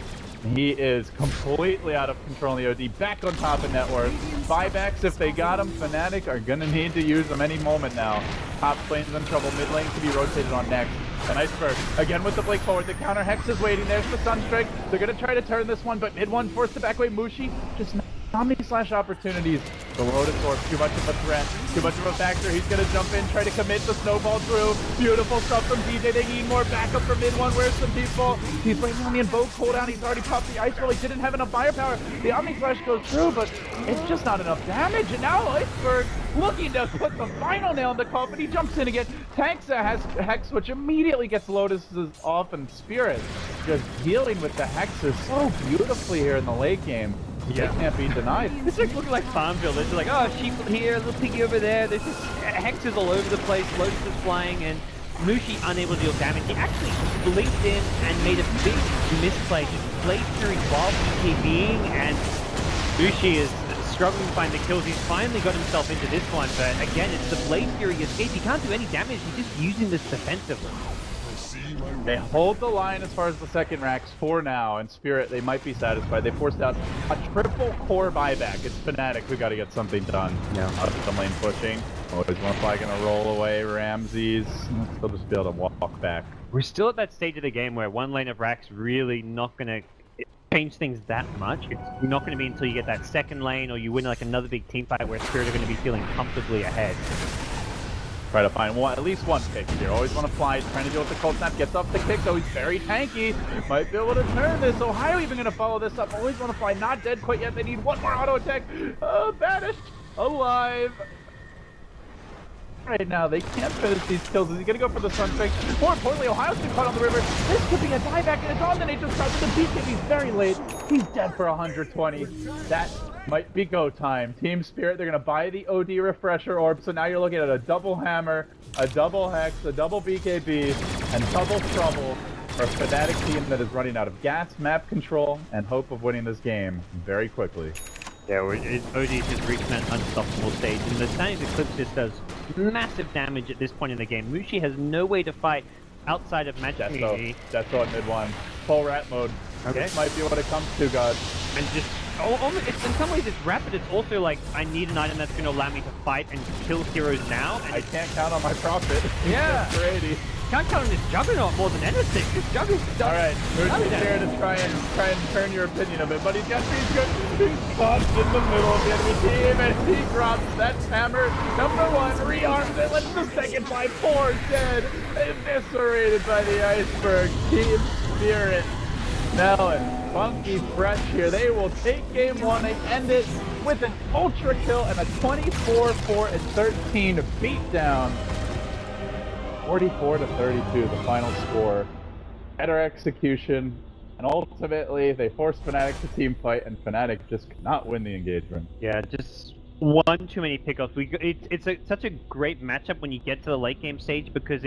He is completely out of control in the OD, back on top of net worth. Buybacks, if they got him, Fnatic are going to need to use them any moment now. Top lane's in trouble, mid lane to be rotated on next. An Iceberg, again with the blink forward, the counter Hex is waiting, there's the Sunstrike. They're going to try to turn this one, but mid one forced to back away. Mushi, just Omni Slash opportunities. The Lotus Orb, too much of a threat, too much of a factor. He's going to jump in, try to commit the snowball through. Beautiful stuff from DJ. They need more backup from mid one. Where's some people? He's waiting on the Invoke cooldown. He's already popped the Ice Roll. He didn't have enough firepower. The Omni Slash goes through, but it's just not enough damage. And now Iceberg looking to put the final nail in the coffin. He jumps in again. Tanksa has Hex, which immediately gets Lotus's off, and Spirit just dealing with the Hexes so beautifully here in the late game. Yeah. They can't be denied. It's like looking like Farmville. It's like, oh, sheep here, little piggy over there. There's just Hexes all over the place. Lotus is flying, and Mushi unable to deal damage. He actually blinked in and made a big misplay. Just Blade Fury while BKBing, and Mushi is struggling to find the kills. He's finally got himself into this one, but again, it's the Blade Fury escape. He can't do any damage. He's just using this defensively. They hold the line as far as the second racks for now, and Spirit, they might be satisfied. They forced out a triple core buyback. It's Fnatic who got to get something done. Yeah. Up the lane pushing. Always one flag gonna roll away. Ramses. They'll just be able to walk back. We're still at that stage of the game where one lane of Rax really not going to change things that much. It's not going to be until you get that second lane or you win like another big team fight where Spirit are going to be feeling comfortably ahead. Try to find at least one pick here. Always want to fly. Trying to deal with the cold snap. Gets off the kick, though. He's very tanky. Might be able to turn this. Ohio even going to follow this up. Always want to fly. Not dead quite yet. They need one more auto attack. Banished. Alive. Right now, they can't finish these kills. Is he going to go for the Sunfix? More importantly, Ohio's been caught on the river. This could be a dieback, and it's on the Nature's Crowd with the beat. He's very late. He's dead for 120. That might be go time. Team Spirit, they're going to buy the OD refresher orb, so now you're looking at a double hammer, a double hex, a double BKB, and double trouble for a Fnatic team that is running out of gas, map control, and hope of winning this game very quickly. Yeah, OD's just reaching that unstoppable stage, and the Stannis Eclipse just does massive damage at this point in the game. Mushi has no way to fight outside of Magic Community. That's on mid one. Full rat mode. Okay. This might be what it comes to, God. And just, in some ways it's rapid, it's also like, I need an item that's going to allow me to fight and kill heroes now. And I can't count on my profit. Yeah. Brady. Can't count on this Juggernaut more than anything. This Juggernaut. Alright, Mushi's here to try and turn your opinion a bit, but he's got these good. He's caught in the middle of the enemy team, and he drops that hammer. Number one, rearms it, lets the second by 4 dead, eviscerated by the iceberg. Team Spirit. Now and funky fresh here. They will take game 1. They end it with an ultra kill and a 24-4-13 beatdown. 44-32, the final score. Better execution, and ultimately they forced Fnatic to team fight, and Fnatic just could not win the engagement. Yeah, just one too many pickoffs. It's such a great matchup when you get to the late game stage because